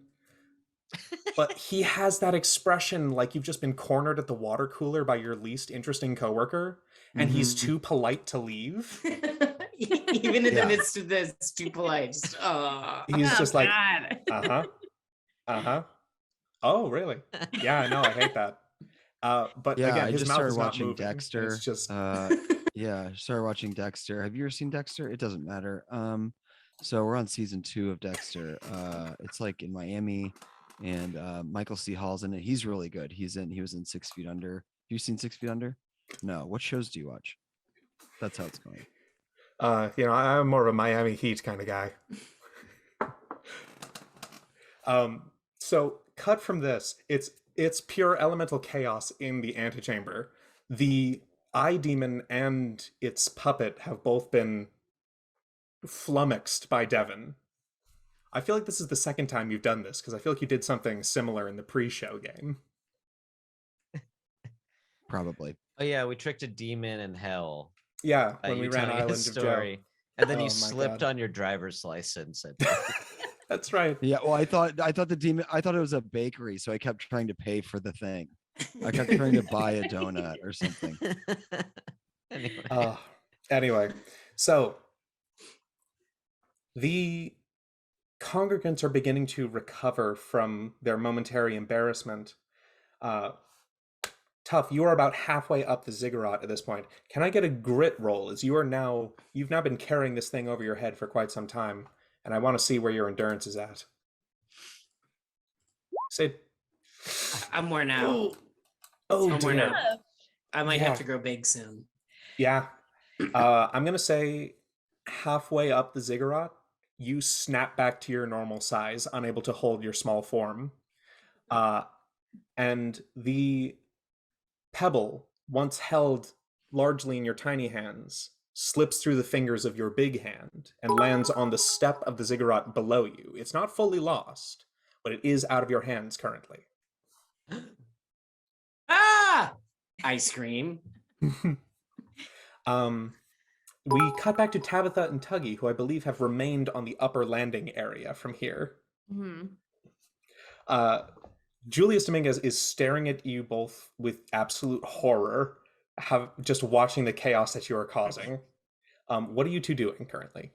But he has that expression like you've just been cornered at the water cooler by your least interesting coworker, and he's too polite to leave. Even in the midst of this, too polite. Just, He's just like, God. Oh, really? Yeah, no, I hate that. But Yeah, again, I his just mouth started is not watching moving. Dexter. It's just Yeah, started watching Dexter. Have you ever seen Dexter? It doesn't matter. So we're on season 2 of Dexter. It's like in Miami, and Michael C. Hall's in it. He's really good. He was in 6 Feet Under. Have you seen 6 Feet Under? No. What shows do you watch? That's how it's going. I'm more of a Miami Heat kind of guy. So cut from this, it's pure elemental chaos in the antechamber. The eye demon and its puppet have both been flummoxed by Devon. I feel like this is the second time you've done this, because I feel like you did something similar in the pre-show game. Probably. Oh yeah, we tricked a demon in hell. Yeah, when we You ran telling a Island of Joe. story, and then Oh you my slipped God. on your driver's license. That's right. Yeah, well, I thought the demon. I thought it was a bakery, so I kept trying to pay for the thing. I kept trying to buy a donut or something. Anyway. Anyway, so the congregants are beginning to recover from their momentary embarrassment. Tough, you are about halfway up the ziggurat at this point. Can I get a grit roll, as you've now been carrying this thing over your head for quite some time, and I want to see where your endurance is at. Say, I'm worn out. oh I'm worn dear. out. I might Yeah. have to grow big soon. Yeah. I'm going to say halfway up the ziggurat, you snap back to your normal size, unable to hold your small form. And the pebble, once held largely in your tiny hands, slips through the fingers of your big hand and lands on the step of the ziggurat below you. It's not fully lost, but it is out of your hands currently. Ah! I scream. We cut back to Tabitha and Tuggy, who I believe have remained on the upper landing area from here. Mhm. Julius Dominguez is staring at you both with absolute horror, just watching the chaos that you are causing. What are you two doing currently?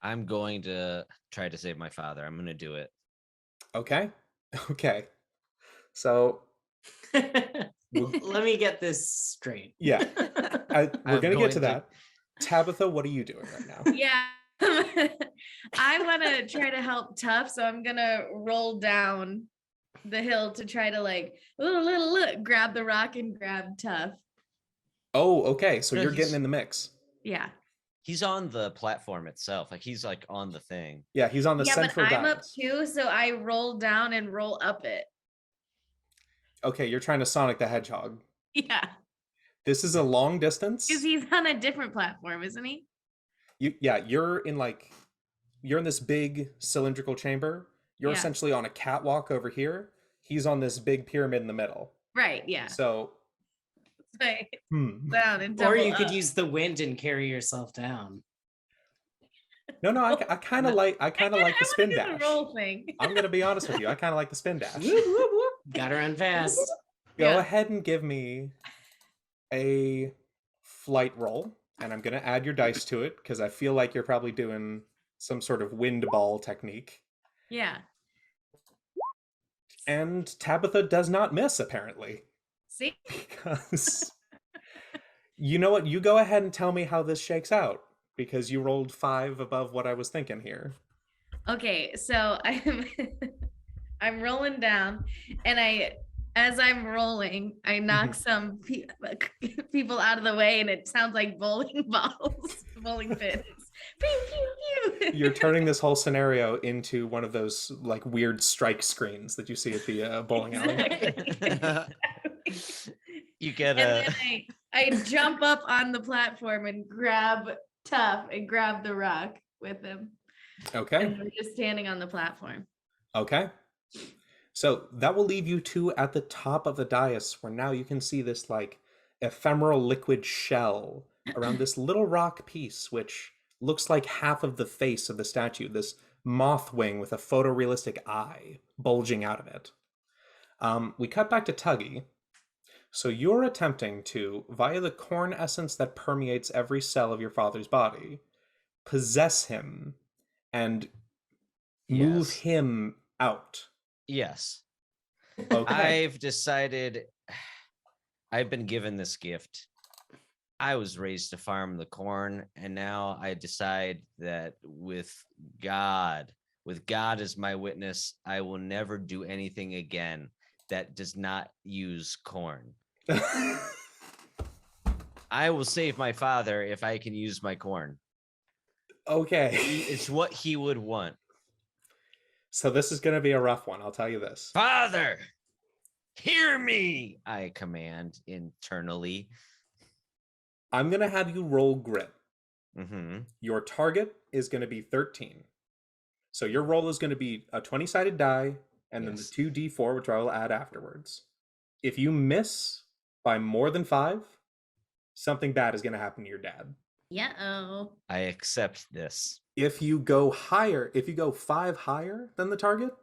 I'm going to try to save my father. I'm going to do it. Okay. Okay. So let me get this straight. Yeah. We're going to get to that. Tabitha, what are you doing right now? Yeah. I want to try to help Tough, so I'm going to roll down the hill to try to look, grab the rock and grab Tough. Oh, okay. So No, you're getting in the mix. Yeah. He's on the platform itself. Like he's like on the thing. Yeah, he's on the central but I'm up dais. too, so I roll down and roll up it. Okay, you're trying to Sonic the Hedgehog. Yeah. This is a long distance. Because he's on a different platform, isn't he? You're in this big cylindrical chamber. You're essentially on a catwalk over here. He's on this big pyramid in the middle. Right, yeah. So down and or you up. could use the wind and carry yourself down. No, I kind of like the spin dash. The roll thing. I'm gonna be honest with you. I kind of like the spin dash. Gotta run fast. Go ahead and give me a flight roll, and I'm gonna add your dice to it because I feel like you're probably doing some sort of wind ball technique. Yeah. And Tabitha does not miss, apparently. See? Because you know what? You go ahead and tell me how this shakes out, because you rolled 5 above what I was thinking here. Okay, so I'm rolling down, and as I'm rolling, I knock some people out of the way, and it sounds like bowling balls, bowling pins. Pew, pew, pew. You're turning this whole scenario into one of those like weird strike screens that you see at the bowling alley. You get and then I jump up on the platform and grab Tough and grab the rock with him. Okay. And we're just standing on the platform. Okay. So that will leave you two at the top of the dais, where now you can see this like ephemeral liquid shell around this little rock piece, which looks like half of the face of the statue, this moth wing with a photorealistic eye bulging out of it. We cut back to Tuggy. So you're attempting to, via the corn essence that permeates every cell of your father's body, possess him and move him out. Yes. Okay. I've decided I've been given this gift. I was raised to farm the corn, and now I decide that with God as my witness, I will never do anything again that does not use corn. I will save my father if I can use my corn. Okay. It's what he would want. So this is going to be a rough one, I'll tell you this. Father, hear me, I command internally. I'm going to have you roll grit. Mm-hmm. Your target is going to be 13. So your roll is going to be a 20-sided die, and then the 2d4, which I will add afterwards. If you miss by more than 5, something bad is going to happen to your dad. Yeah-oh. I accept this. If you go higher, if you go 5 higher than the target,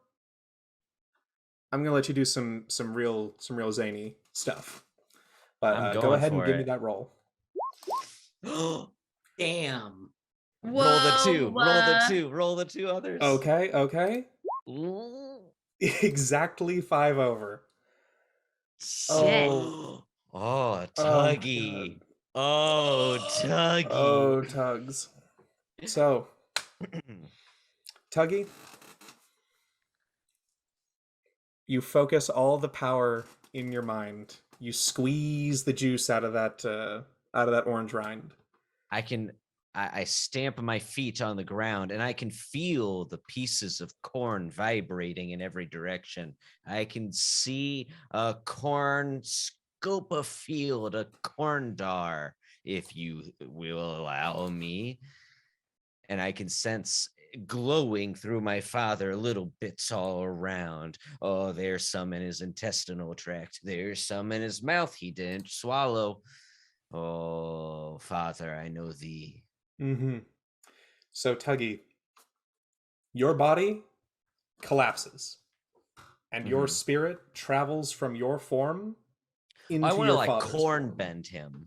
I'm going to let you do some real zany stuff. But go ahead and give me that roll. Damn. Roll the 2. Whoa, Roll the 2. Roll the 2 others. Okay. Ooh. Exactly 5 over. Shit. Oh, Tuggy. Oh, Tuggy. Oh, Tugs. So, Tuggy, you focus all the power in your mind. You squeeze the juice out of that orange rind. I stamp my feet on the ground and I can feel the pieces of corn vibrating in every direction. I can see a corn scope a field, a corn dar, if you will allow me. And I can sense glowing through my father little bits all around. Oh, there's some in his intestinal tract. There's some in his mouth he didn't swallow. Oh, Father, I know thee. Mm-hmm. So, Tuggy, your body collapses, and your spirit travels from your form into I want to your like father's corn form. bend him.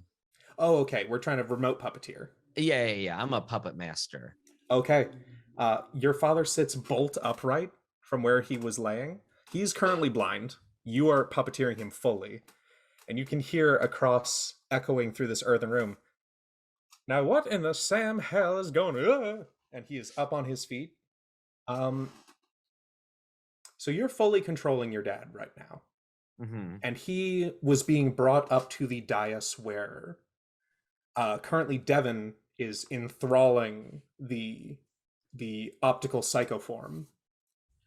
Oh, okay. We're trying to remote puppeteer. Yeah. I'm a puppet master. Okay. Your father sits bolt upright from where he was laying. He's currently blind. You are puppeteering him fully. And you can hear across, echoing through this earthen room, now what in the Sam hell is going on? And he is up on his feet. So you're fully controlling your dad right now. Mm-hmm. And he was being brought up to the dais where currently Devin is enthralling the optical psychoform,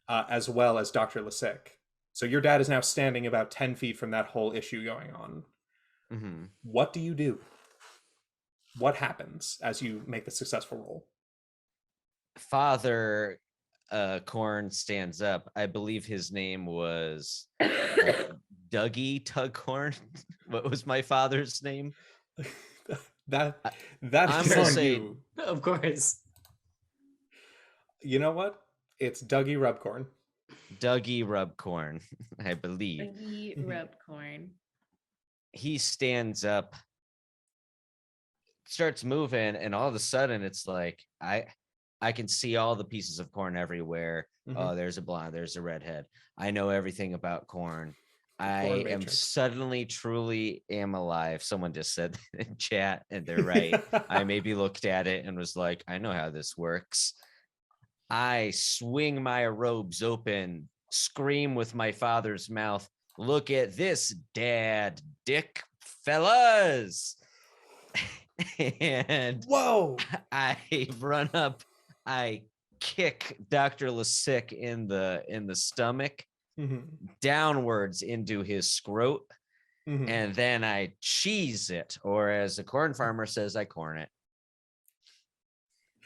as well as Dr. Lasick. So your dad is now standing about 10 feet from that whole issue going on. Mm-hmm. What do you do? What happens as you make the successful roll? Father Corn stands up. I believe his name was Dougie Tughorn. What was my father's name? that I'm is gonna on say you. Of course. You know what? It's Dougie Rubcorn. Dougie Rubcorn, I believe. Dougie Rubcorn. He stands up, starts moving, and all of a sudden it's like I can see all the pieces of corn everywhere. Mm-hmm. Oh, there's a blonde, there's a redhead. I know everything about corn. I Corn am matrix. suddenly truly am alive. Someone just said in chat, and they're right. I maybe looked at it and was like, I know how this works. I swing my robes open, scream with my father's mouth, look at this, dad, dick, fellas. And Whoa! I run up, I kick Dr. Lasick in the stomach, downwards into his scrot, and then I cheese it, or as a corn farmer says, I corn it.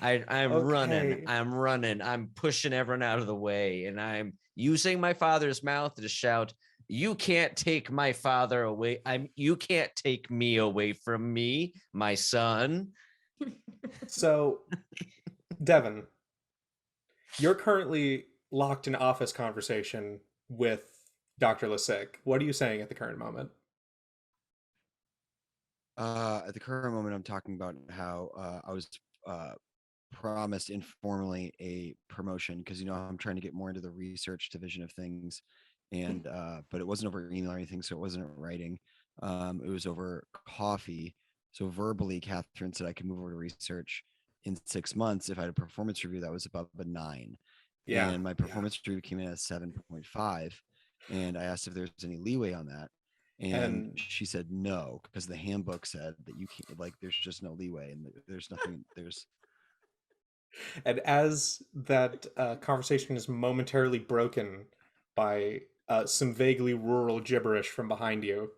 I'm running, I'm pushing everyone out of the way, and I'm using my father's mouth to shout, you can't take my father away. You can't take me away from me, my son. So, Devin, you're currently locked in office conversation with Dr. Lasick. What are you saying at the current moment? At the current moment, I'm talking about how I was promised informally a promotion because I'm trying to get more into the research division of things, and but it wasn't over email or anything, so it wasn't writing. It was over coffee. So verbally, Catherine said I could move over to research in 6 months if I had a performance review that was above a 9. Yeah. And my performance review came in at 7.5, and I asked if there's any leeway on that. And she said no, because the handbook said that you can't, like, there's just no leeway, and there's nothing, there's. And as that conversation is momentarily broken by some vaguely rural gibberish from behind you,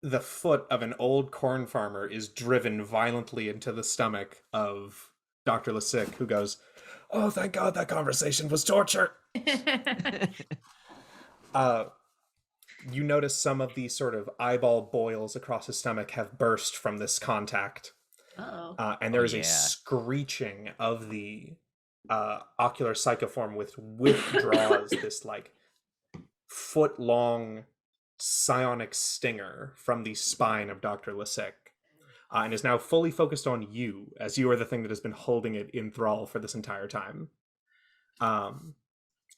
the foot of an old corn farmer is driven violently into the stomach of Dr. Lasick, who goes, "Oh, thank God that conversation was torture." You notice some of the sort of eyeball boils across his stomach have burst from this contact. Uh-oh. And there is a screeching of the ocular psychoform, which withdraws this like foot-long psionic stinger from the spine of Dr. Lasick, and is now fully focused on you, as you are the thing that has been holding it in thrall for this entire time. I'm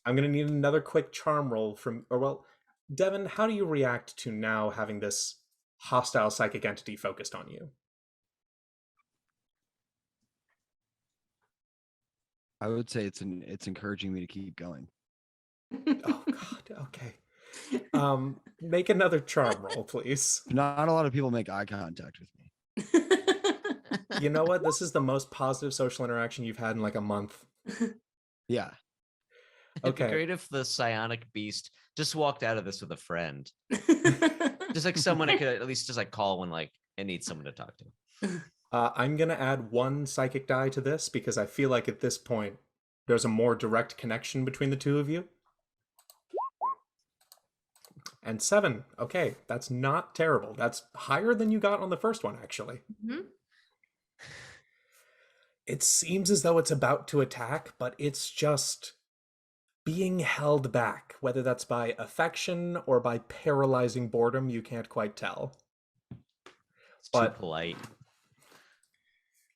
going to need another quick charm roll from, or well, Devin, how do you react to now having this hostile psychic entity focused on you? I would say it's encouraging me to keep going. Oh God. Okay. Make another charm roll, please. Not a lot of people make eye contact with me. You know what? This is the most positive social interaction you've had in like a month. Yeah. It'd be Okay. great if the psionic beast just walked out of this with a friend. Just like someone I could at least just like call when like it needs someone to talk to. I'm going to add one psychic die to this because I feel like at this point there's a more direct connection between the two of you. And 7. Okay, that's not terrible. That's higher than you got on the first one, actually. Mm-hmm. It seems as though it's about to attack, but it's just being held back, whether that's by affection or by paralyzing boredom, you can't quite tell. It's too polite.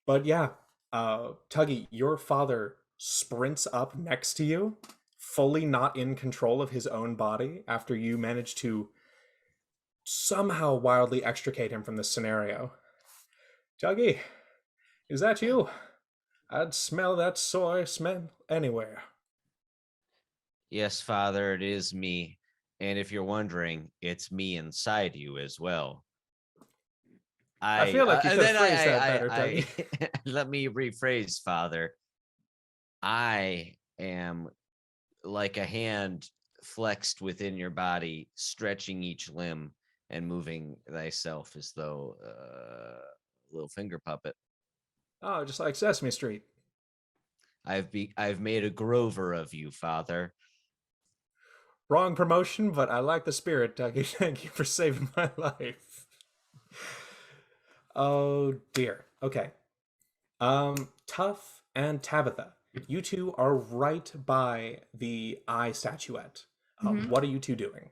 But yeah, Tuggy, your father sprints up next to you, fully not in control of his own body, after you manage to somehow wildly extricate him from this scenario. Tuggy, is that you? I'd smell that soy smell anywhere. Yes, Father, it is me. And if you're wondering, it's me inside you as well. I feel like you could phrase that better, Dougie. Let me rephrase, Father. I am like a hand flexed within your body, stretching each limb and moving thyself as though a little finger puppet. Oh, just like Sesame Street. I've made a Grover of you, Father. Wrong promotion, but I like the spirit, Dougie. Thank you for saving my life. Oh dear. Okay. Tuff and Tabitha, you two are right by the eye statuette. What are you two doing?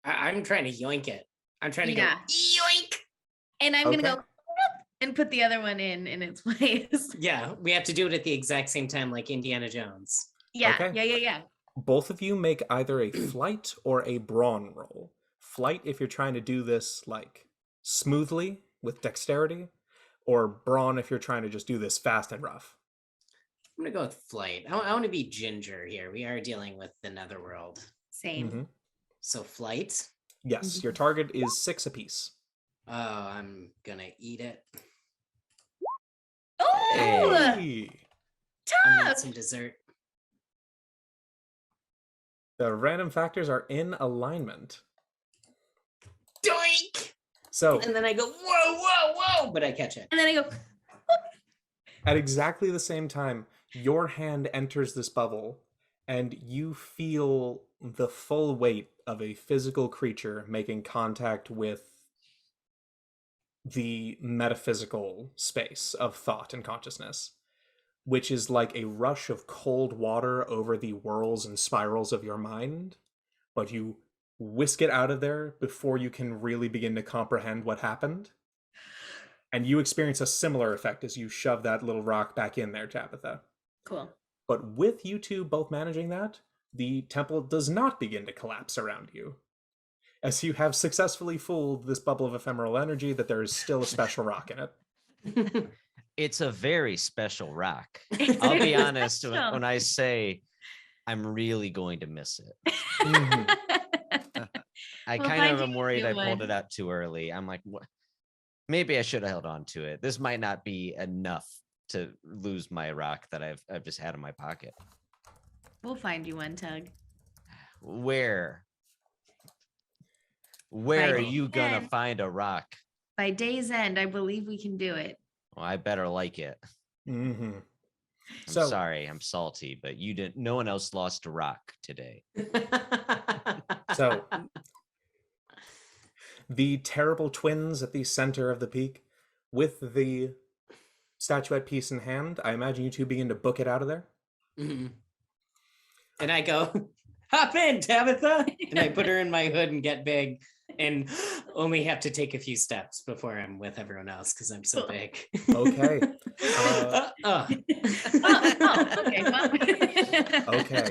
I'm trying to yoink it. I'm trying to go yoink. And I'm gonna go and put the other one in its place. Yeah, we have to do it at the exact same time, like Indiana Jones. Yeah, Okay. yeah. Both of you make either a flight or a brawn roll. Flight if you're trying to do this like smoothly with dexterity, or brawn if you're trying to just do this fast and rough. I'm gonna go with flight. I want to be Ginger here. We are dealing with the netherworld. Same. So flight. Yes, your target is 6 apiece. Oh, I'm gonna eat it. Oh, Hey. I need tough. some dessert. The random factors are in alignment. Doink! So, And then I go, whoa, but I catch it. And then I go, at exactly the same time, your hand enters this bubble, and you feel the full weight of a physical creature making contact with the metaphysical space of thought and consciousness, which is like a rush of cold water over the whirls and spirals of your mind, but you whisk it out of there before you can really begin to comprehend what happened. And you experience a similar effect as you shove that little rock back in there, Tabitha. cool. But with you two both managing that, the temple does not begin to collapse around you, as you have successfully fooled this bubble of ephemeral energy that there is still a special rock in it. It's a very special rock. It's I'll be very honest special. when I say I'm really going to miss it. I We'll kind find of you am a worried new I pulled one. it out too early. I'm like, what? Maybe I should have held on to it. This might not be enough to lose my rock that I've just had in my pocket. We'll find you one, Tug. Where By are day's you gonna end. find a rock? By day's end, I believe we can do it. Well, I better like it. Mm-hmm. I'm So- sorry, I'm salty, but you didn't. No one else lost a rock today. So, the terrible twins at the center of the peak, with the statuette piece in hand, I imagine you two begin to book it out of there. Mhm. And I go, hop in, Tabitha. And I put her in my hood and get big and only have to take a few steps before I'm with everyone else because I'm so big. Okay. Okay. Well. Okay.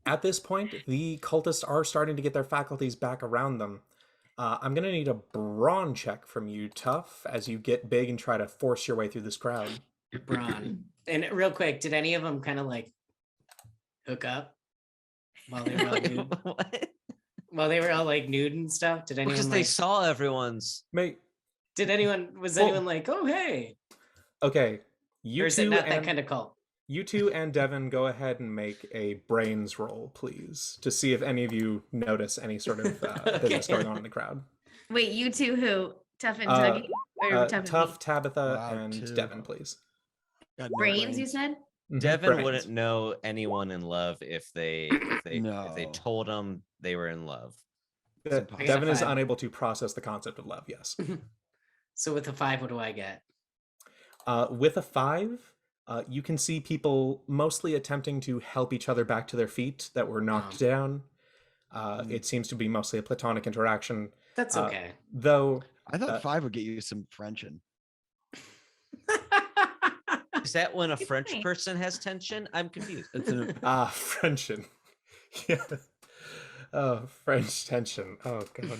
At this point, the cultists are starting to get their faculties back around them. I'm going to need a brawn check from you, Tough, as you get big and try to force your way through this crowd. Braun. And real quick, did any of them kind of like hook up while they were all nude? What? While they were all like nude and stuff? Did anyone Because like, they saw everyone's. Mate, was Well- anyone like, oh hey? okay. Or You is it two not that and kind of cult? you two and Devin, go ahead and make a brains roll, please, to see if any of you notice any sort of business Okay. going on in the crowd. Wait, you two who? Tough and Uh, Tuggy? Or Tough and Tough, me? Tabitha, Wow, and two. Devin, please. Got no Brains, you said? Mhm, Devin brains. wouldn't know anyone in love if they No. told him they were in love. It's Uh, impossible. Devin is Five. unable to process the concept of love, yes. So with a 5, what do I get? With a 5, you can see people mostly attempting to help each other back to their feet that were knocked down. It seems to be mostly a platonic interaction, That's okay. though I thought 5 would get you some Frenchin. Is that when a Good French point. person has tension? I'm confused. It's an Frenchin. Yeah. Oh, French tension. Oh god.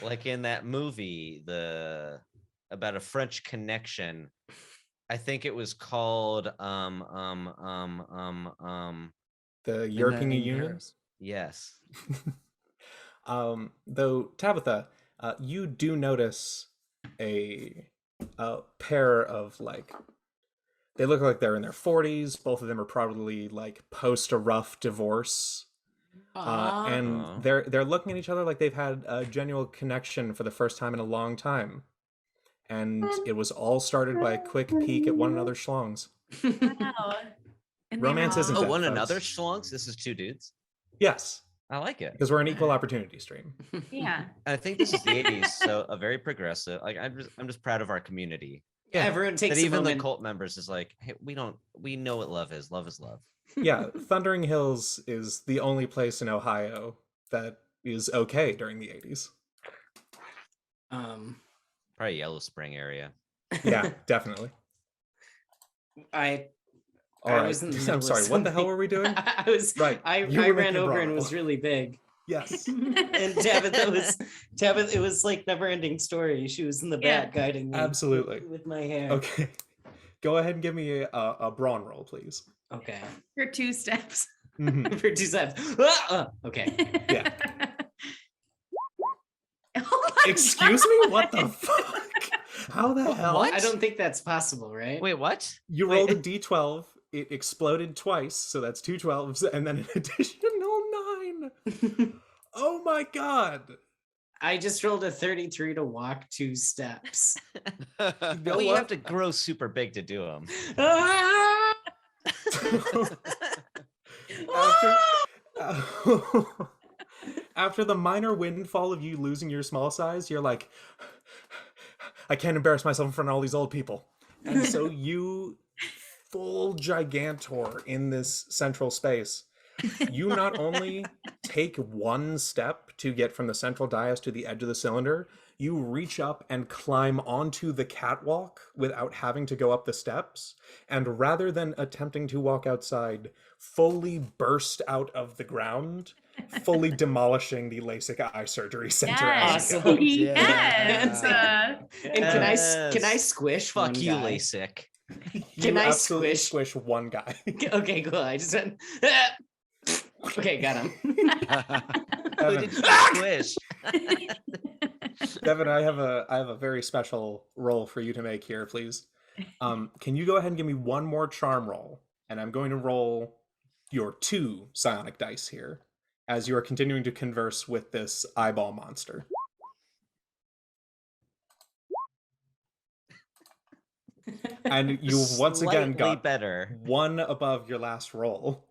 Like in that movie, about a French connection. I think it was called The European Midnight in Union. Paris. yes. Though Tabitha, you do notice a pair of they look like they're in their 40s. Both of them are probably like post a rough divorce, and Aw. they're looking at each other like they've had a genuine connection for the first time in a long time, and it was all started by a quick peek at one another's schlongs. Wow. And they Romance were isn't Oh, dead, one folks. another schlongs? This is two dudes. Yes, I like it. because we're an equal opportunity stream. Yeah. I think this is the 80s, so a very progressive. Like I'm just proud of our community. Yeah. Everyone takes That a even the moment. cult members is like, hey, we know what love is. Love is love. Yeah, Thundering Hills is the only place in Ohio that is okay during the 80s. Probably Yellow Spring area. Yeah, definitely. I All right. was in the I'm middle of sorry, what the hell something. were we doing? I was Right, I you were ran making a over and brawl. was really big. Yes. And Tabitha, it was like never ending story. She was in the Yeah. back guiding me. Absolutely. With my hair. Okay. Go ahead and give me a brawn roll, please. Okay. For 2 steps. Mhm. For 2 steps. Okay. Yeah. Oh my Excuse me? What the fuck? How the hell? What? I don't think that's possible, right? Wait, what? You Wait. rolled a d12, it exploded twice, so that's 2 12s, and then an additional 9. Oh my god. I just rolled a 33 to walk 2 steps. know Well, you what? have to grow super big to do them. Ah! After the minor windfall of you losing your small size, you're like, I can't embarrass myself in front of all these old people. And so you, full gigantor in this central space, you not only take one step to get from the central dais to the edge of the cylinder, you reach up and climb onto the catwalk without having to go up the steps, and rather than attempting to walk outside, fully burst out of the ground, fully demolishing the LASIK eye surgery center. Yes. as you Awesome. go. Yes. And can I squish Fuck one you, guy? LASIK. Can I absolutely squish? squish one guy. Okay, cool. I just went. Okay, got him. Who Devin, did you squish? Devin, I have a very special roll for you to make here, please. Can you go ahead and give me one more charm roll? And I'm going to roll your 2 psionic dice here as you are continuing to converse with this eyeball monster. And you've once again Slightly got better. 1 above your last roll.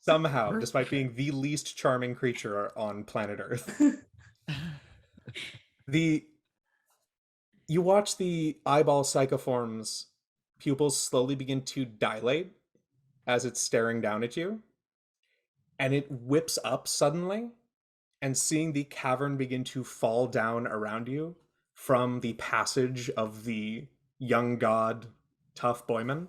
Somehow, despite being the least charming creature on planet Earth. You watch the eyeball psychoform's pupils slowly begin to dilate as it's staring down at you. And it whips up suddenly, and seeing the cavern begin to fall down around you from the passage of the young god Tough Boyman,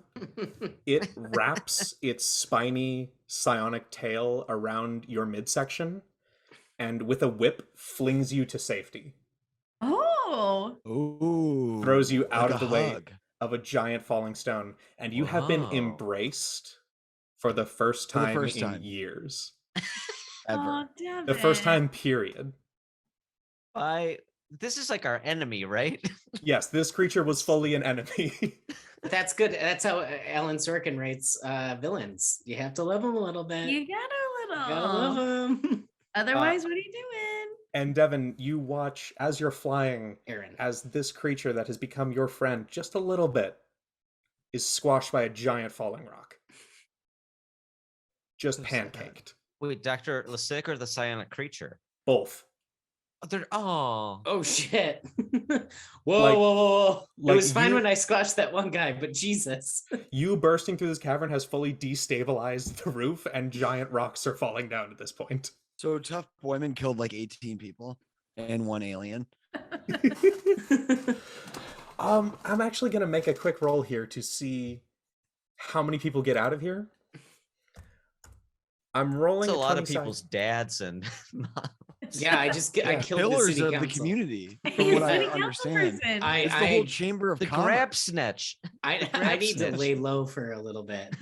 it wraps its spiny psionic tail around your midsection and with a whip flings you to safety. Oh. Ooh. Throws you out like of the a way hug. of a giant falling stone, and you have been Whoa. embraced for the first For the time first in time. years. Ever. Oh, Devin. The first time, period. This is like our enemy, right? Yes, this creature was fully an enemy. That's good. That's how Alan Sorkin rates villains. You have to love them a little bit. You got a little. Gotta love them. Otherwise, what are you doing? And Devin, you watch as you're flying, Aaron. as this creature that has become your friend just a little bit is squashed by a giant falling rock. Just Who's that? pancaked. Wait, Dr. Lasick or the psionic creature? Both. Oh shit. Whoa, Like- whoa, whoa, whoa. like It was fine you- when I squashed that one guy, but Jesus. You bursting through this cavern has fully destabilized the roof, and giant rocks are falling down at this point. So Tough Boyman killed like 18 people and 1 alien. I'm actually gonna make a quick roll here to see how many people get out of here. I'm rolling It's a lot 20 of people's dads and moms. Yeah, I killed Pillars the city of the council. community, He's from what a I city council understand. person. It's the whole chamber of The commerce. grab snatch. I need to lay low for a little bit.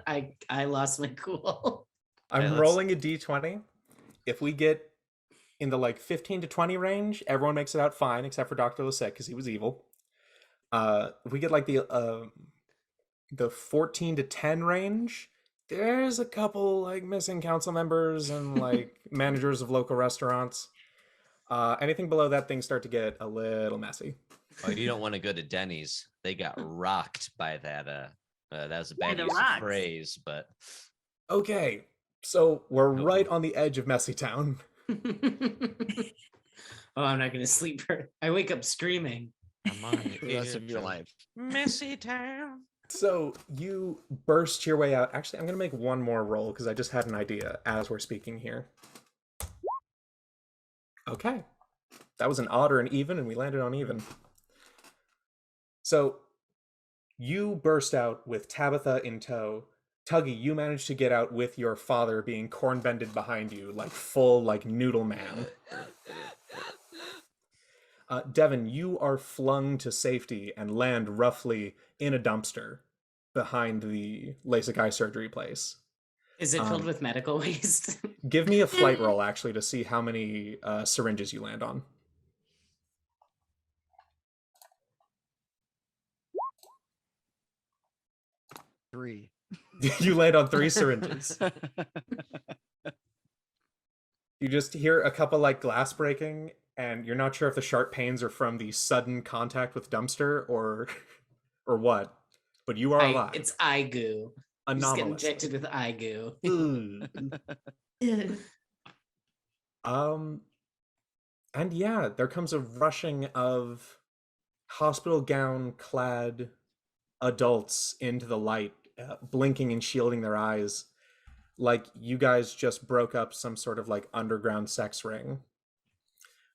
I lost my cool. I'm let's- rolling a d20. If we get in the like 15 to 20 range, everyone makes it out fine except for Dr. Lasick because he was evil. If we get like the 14 to 10 range, there's a couple like missing council members and like managers of local restaurants. Anything below that, things start to get a little messy. Oh, you don't want to go to Denny's. They got rocked by that. That was a By bad the use of rocks. phrase, but Okay, so we're Nope. right on the edge of Messy Town. Oh, I'm not gonna sleep. I wake up screaming. I'm on For the rest of your life. Messy town. So you burst your way out. Actually, I'm going to make one more roll because I just had an idea as we're speaking here. Okay. That was an odd or an even, and we landed on even. So you burst out with Tabitha in tow. Tuggy, you managed to get out with your father being corn-bended behind you, like full, like noodle man. Devin, you are flung to safety and land roughly in a dumpster behind the LASIK eye surgery place. Is it filled with medical waste? Give me a flight roll, actually, to see how many syringes you land on. Three. You land on 3 syringes. You just hear a couple like glass breaking, and you're not sure if the sharp pains are from the sudden contact with dumpster or what. But you are alive. It's eye goo. Just get Anomalous. injected with eye goo. And yeah, there comes a rushing of hospital gown clad adults into the light, blinking and shielding their eyes like you guys just broke up some sort of like underground sex ring.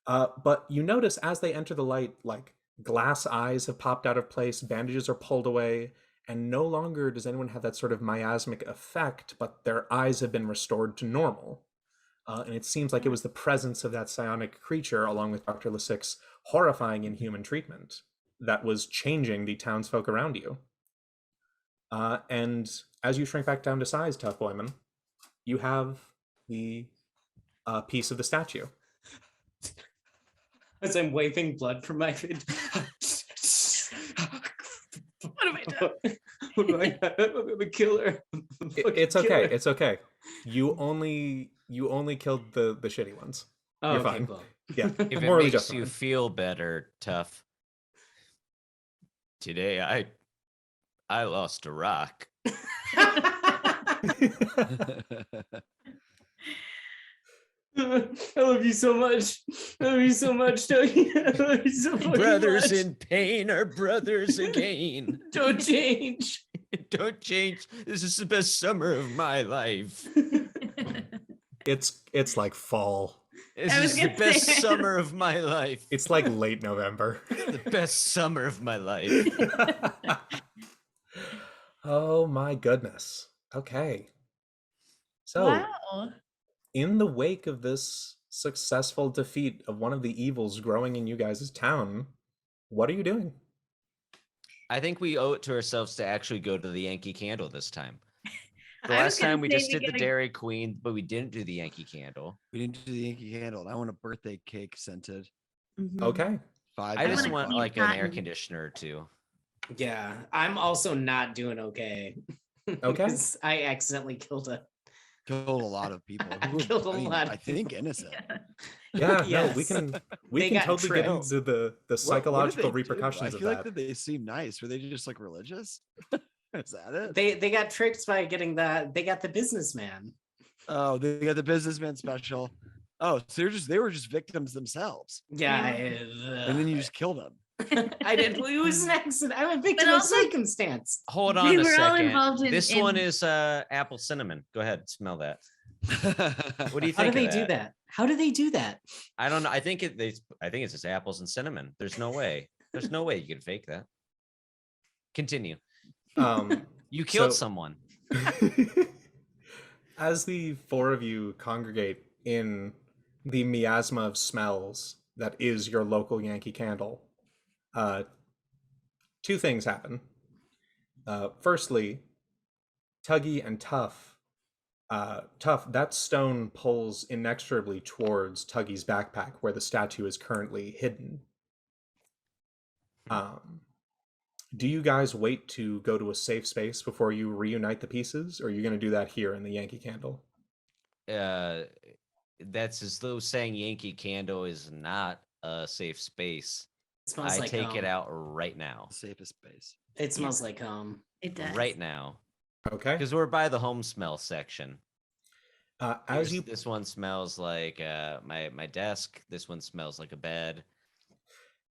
But you notice as they enter the light, like glass eyes have popped out of place, bandages are pulled away, and no longer does anyone have that sort of miasmic effect, but their eyes have been restored to normal. And it seems like it was the presence of that psionic creature, along with Dr. Lasick's horrifying inhuman treatment, that was changing the townsfolk around you. And as you shrink back down to size, Tough Boyman, you have the piece of the statue. As I'm wiping blood from my face. What have I done? What do I have? I'm a killer. It's okay. It's okay. You only killed the shitty ones. Oh, You're okay, fine. cool. Yeah. If it Morally makes you justified. feel better, Tough. Today I lost a rock. I love you so much. I love you so much, Dougie. I love you so fucking Brothers much. in pain are brothers again. Don't change. Don't change. This is the best summer of my life. It's like fall. This I was is the gonna best say- summer of my life. It's like late November. the best summer of my life. Oh my goodness. Okay. So, Wow. in the wake of this successful defeat of one of the evils growing in you guys' town, what are you doing? I think we owe it to ourselves to actually go to the Yankee Candle this time. The I was last gonna time we say just did the gotta- Dairy Queen, but we didn't do the Yankee Candle. We didn't do the Yankee Candle. And I want a birthday cake scented. Mhm. Okay. 5 I just wanna want keep like an air cotton. conditioner or two. Yeah, I'm also not doing okay. Okay. 'Cause I accidentally killed a. Killed a lot of people. I who were, killed a I mean, lot of I think people. innocent. Yeah, no, Yes. we can They got totally get tricked. into the What did psychological they do? repercussions I of feel that. like that they seem nice. Were they just like religious? Is that it? They got tricked by getting they got the businessman. Oh, they got the businessman special. Oh, so they were just victims themselves. Yeah, And then you just killed them. I did. It was an accident. I'm a victim of also- circumstance. Hold They on a were all second. involved in- This one in- is apple cinnamon. Go ahead, smell that. What do you How think? do they of do that? How do they do that? I don't know. I think it's just apples and cinnamon. There's no way. There's no way you can fake that. Continue. You killed So- someone. As the four of you congregate in the miasma of smells that is your local Yankee Candle, two things happen. Firstly, Tuggy and Tough, that stone pulls inexorably towards Tuggy's backpack where the statue is currently hidden. Do you guys wait to go to a safe space before you reunite the pieces, or are you going to do that here in the Yankee Candle? That's as though saying Yankee Candle is not a safe space. It smells I like take home. it out right now. Safest space. It smells like home. It does. Right now. Okay. Because we're by the home smell section. As you This one smells like my desk. This one smells like a bed.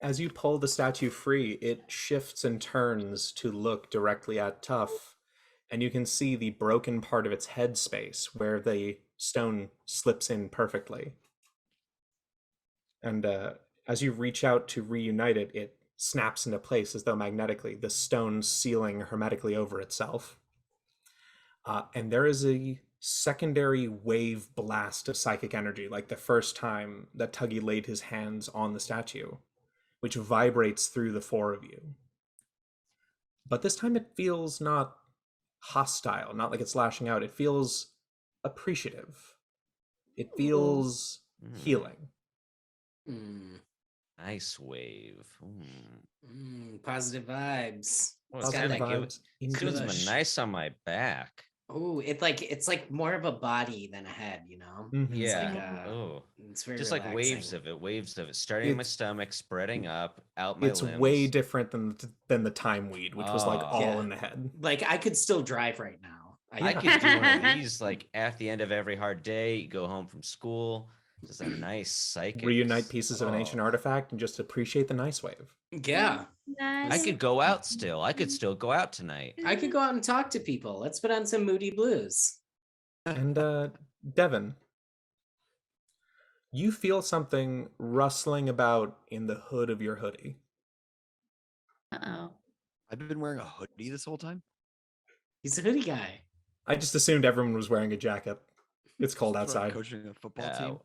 As you pull the statue free, it shifts and turns to look directly at Tough, and you can see the broken part of its head space where the stone slips in perfectly. And as you reach out to reunite it, it snaps into place as though magnetically, the stone sealing hermetically over itself. And there is a secondary wave blast of psychic energy, like the first time that Tuggy laid his hands on the statue, which vibrates through the four of you. But this time it feels not hostile, not like it's lashing out. It feels appreciative. It feels healing. Mm, Nice wave. positive vibes. Well, It's got Positive that give vibes. It's doing English. something nice on my back. Oh, it's like more of a body than a head, you know? Mhm. It's Yeah. like, Oh. it's very Just like waves relaxing. of it, starting in my It's- stomach, spreading up, out my It's limbs. way different than the time weed, which was like Oh. all Yeah. in the head. Like I could still drive right now. I could do one of these like at the end of every hard day. You go home from school, just a nice psychic. Reunite pieces of an Oh. ancient artifact and just appreciate the nice wave. Yeah, I Nice. could go out still. I could still go out tonight. I could go out and talk to people. Let's put on some Moody Blues. And Devin, you feel something rustling about in the hood of your hoodie. Uh-oh. I've been wearing a hoodie this whole time. He's a hoodie guy. I just assumed everyone was wearing a jacket. It's cold That's why I'm outside. coaching a football team.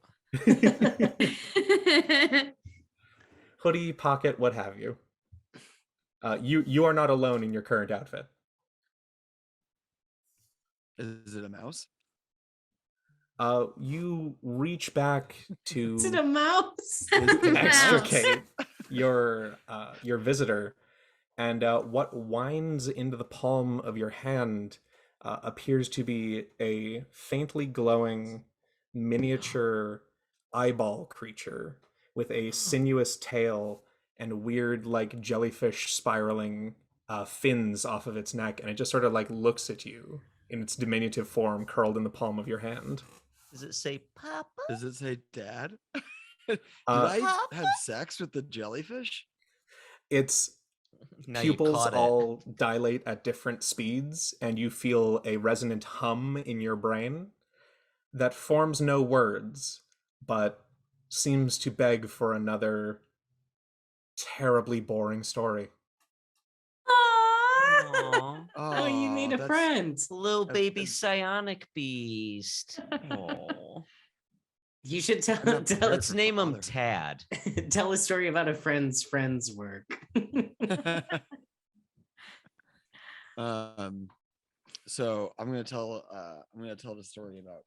Hoodie, pocket, what have you. You are not alone in your current outfit. Is it a mouse? You reach back Is it to a mouse? extricate your visitor, and what winds into the palm of your hand appears to be a faintly glowing miniature eyeball creature with a sinuous tail and weird, like, jellyfish spiraling fins off of its neck, and it just sort of like looks at you in its diminutive form curled in the palm of your hand. Does it say Papa? Does it say dad? Did Uh, I have sex with the jellyfish? its Now you pupils caught it. all dilate at different speeds, and you feel a resonant hum in your brain that forms no words, but seems to beg for another terribly boring story. Aw. Oh, you made a that's- friend. Little That's- baby psionic beast. Aw. You should tell. I'm not tell prepared Let's for name him fatherhood. Tad. tell a story about a friend's work. So I'm gonna tell the story about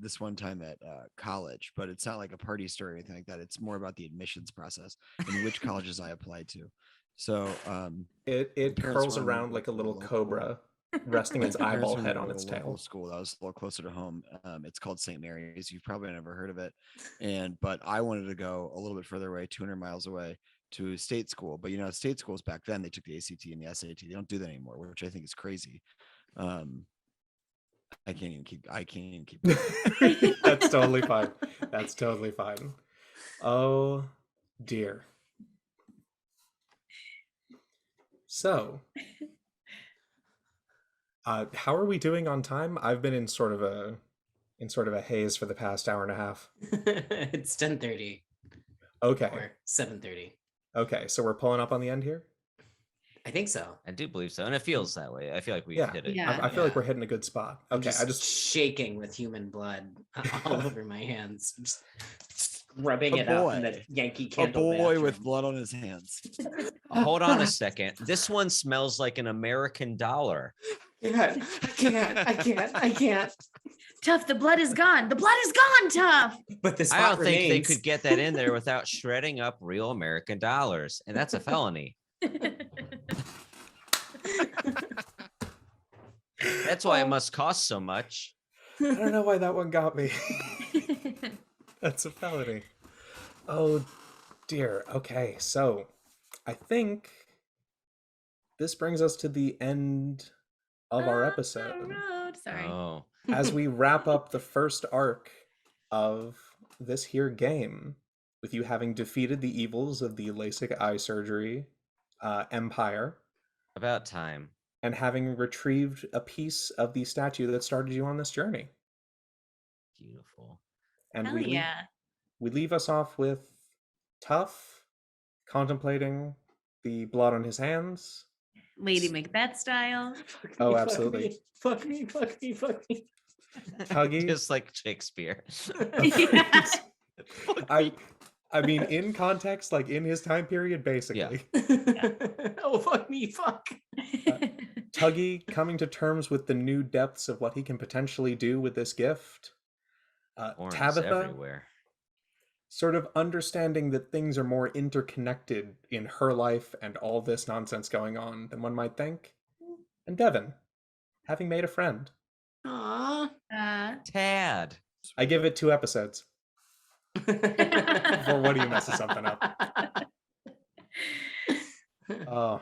this one time at college, but it's not like a party story or anything like that. It's more about the admissions process and which colleges I applied to. So It parents curls wanted me to around go like a to little local- cobra, resting its my parents eyeball wanted me head to go on to its a local tail. school that was a little closer to home. It's called St. Mary's. You've probably never heard of it, but I wanted to go a little bit further away, 200 miles away, to state school. But state schools back then, they took the ACT and the SAT. They don't do that anymore, which I think is crazy. I can't even keep going. That's totally fine. That's totally fine. Oh dear. So, how are we doing on time? I've been in sort of a haze for the past hour and a half. It's 10:30 Okay. or 7:30. Okay, so we're pulling up on the end here? I think so. I do believe so, and it feels that way. I feel like we've Yeah. hit it. Yeah. I feel like Yeah. we're hitting a good spot. I'm Okay, I just shaking with human blood all over my hands, just rubbing A it up in the boy. Yankee A Candle boy with bathroom. blood on his hands. Hold on a second. This one smells like an American dollar. I can't. Tough, the blood is gone. The blood is gone, Tough. But the I spot don't think they remains. could get that in there without shredding up real American dollars, and that's a felony. That's why it must cost so much. I don't know why that one got me. That's a felony. Oh dear. Okay, so I think this brings us to the end of our episode. Road. Sorry. Oh, As we wrap up the first arc of this here game, with you having defeated the evils of the LASIK eye surgery empire, about time. and having retrieved a piece of the statue that started you on this journey. Beautiful. And Hell yeah. we leave us off with Tough contemplating the blood on his hands. Lady Macbeth style. Oh, absolutely. Fuck me. Tuggy. Just like Shakespeare. I mean, in context, like in his time period, basically. Oh, fuck me, fuck. Tuggy coming to terms with the new depths of what he can potentially do with this gift. Orange Tabitha everywhere. sort of understanding that things are more interconnected in her life and all this nonsense going on than one might think. And Devin, having made a friend. Aww. Tad. I give it 2 episodes. Before what do you messes something up? Oh,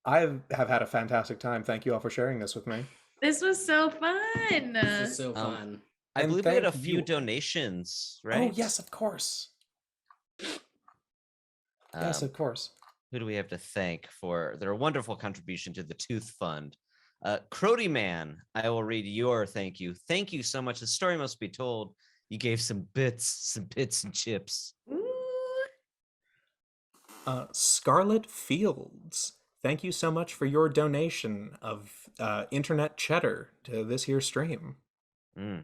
I have had a fantastic time. Thank you all for sharing this with me. This was so fun. This is so fun. I And believe we had a thank few you. donations, Oh, right? yes, of course. Yes, Um, of course. who do we have to thank for their wonderful contribution to the Tooth Fund? Crody Man, I will read your thank you. Thank you so much. The story must be told. You gave some bits and chips. Scarlet Fields, thank you so much for your donation of internet cheddar to this here stream. Mm.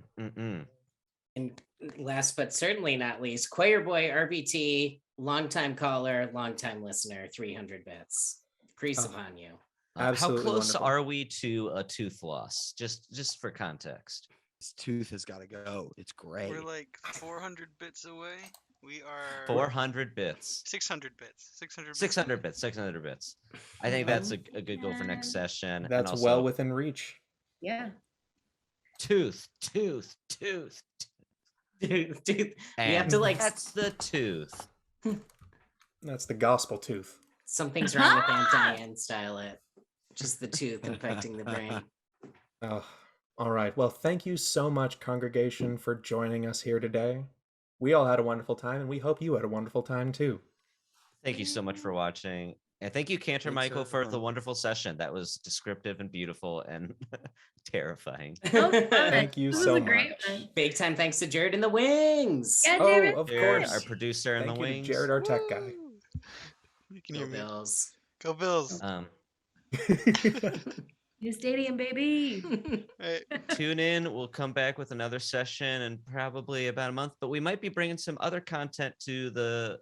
And And last but certainly not least, Choir Boy RBT, longtime caller, longtime listener, 300 bits. Grease upon you. How Absolutely close wonderful. are we to a tooth loss? Just for context. His tooth has got to go. It's great. We're like 400 bits away. We are 400 bits. 600 bits. 600 bits. 600 bits. 600 bits. I think that's a good goal for next session. And That's also, well within reach. Yeah. tooth. Dude, we And have to like that's the tooth. That's the gospel tooth. something's wrong with Aunt Diane style it. Just the tooth infecting the brain. Oh, all right. Well, thank you so much, congregation, for joining us here today. We all had a wonderful time, and we hope you had a wonderful time too. Thank you so much for watching. And thank you, Cantor Thanks, Michael, for the everyone. wonderful session. That was descriptive and beautiful and terrifying. So fun. Thank you This so was a great much. one. Big time thanks to Jared in the wings. Yeah, Oh, Jared. of Jared, course. our producer in Thank the you to wings. Jared, our tech guy. Woo! You can Go hear me. Bills. Go Bills. New stadium, baby. Hey, Tune in. We'll come back with another session in probably about a month, but we might be bringing some other content to the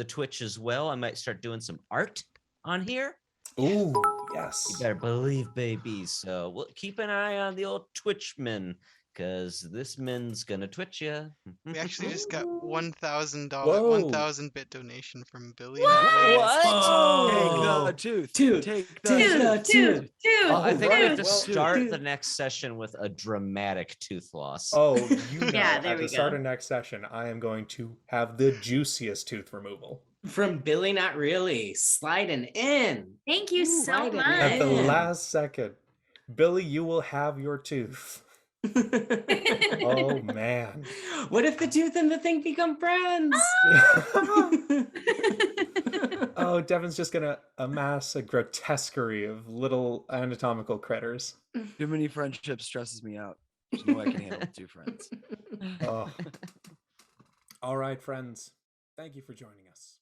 Twitch as well. I might start doing some art on here. Ooh, You yes. better believe, baby. So we'll keep an eye on the old Twitchman, because this man's gonna twitch you. we actually just got $1,000, Whoa. 1,000 bit donation from Billy. What? Take the tooth. Tooth. Take the Tooth. tooth. Two. Oh, I think we have to Well, start the next session with a dramatic tooth loss. Oh, you know, Yeah, there at we the start go. of next session, I am going to have the juiciest tooth removal. From Billy Not Really, sliding in. Thank you so right in much. At the Man. last second, Billy, you will have your tooth. Oh, man. What if the tooth and the thing become friends? Oh, Devin's just going to amass a grotesquerie of little anatomical critters. Too many friendship stresses me out. There's no way I can handle two friends. Oh. All right, friends. Thank you for joining us.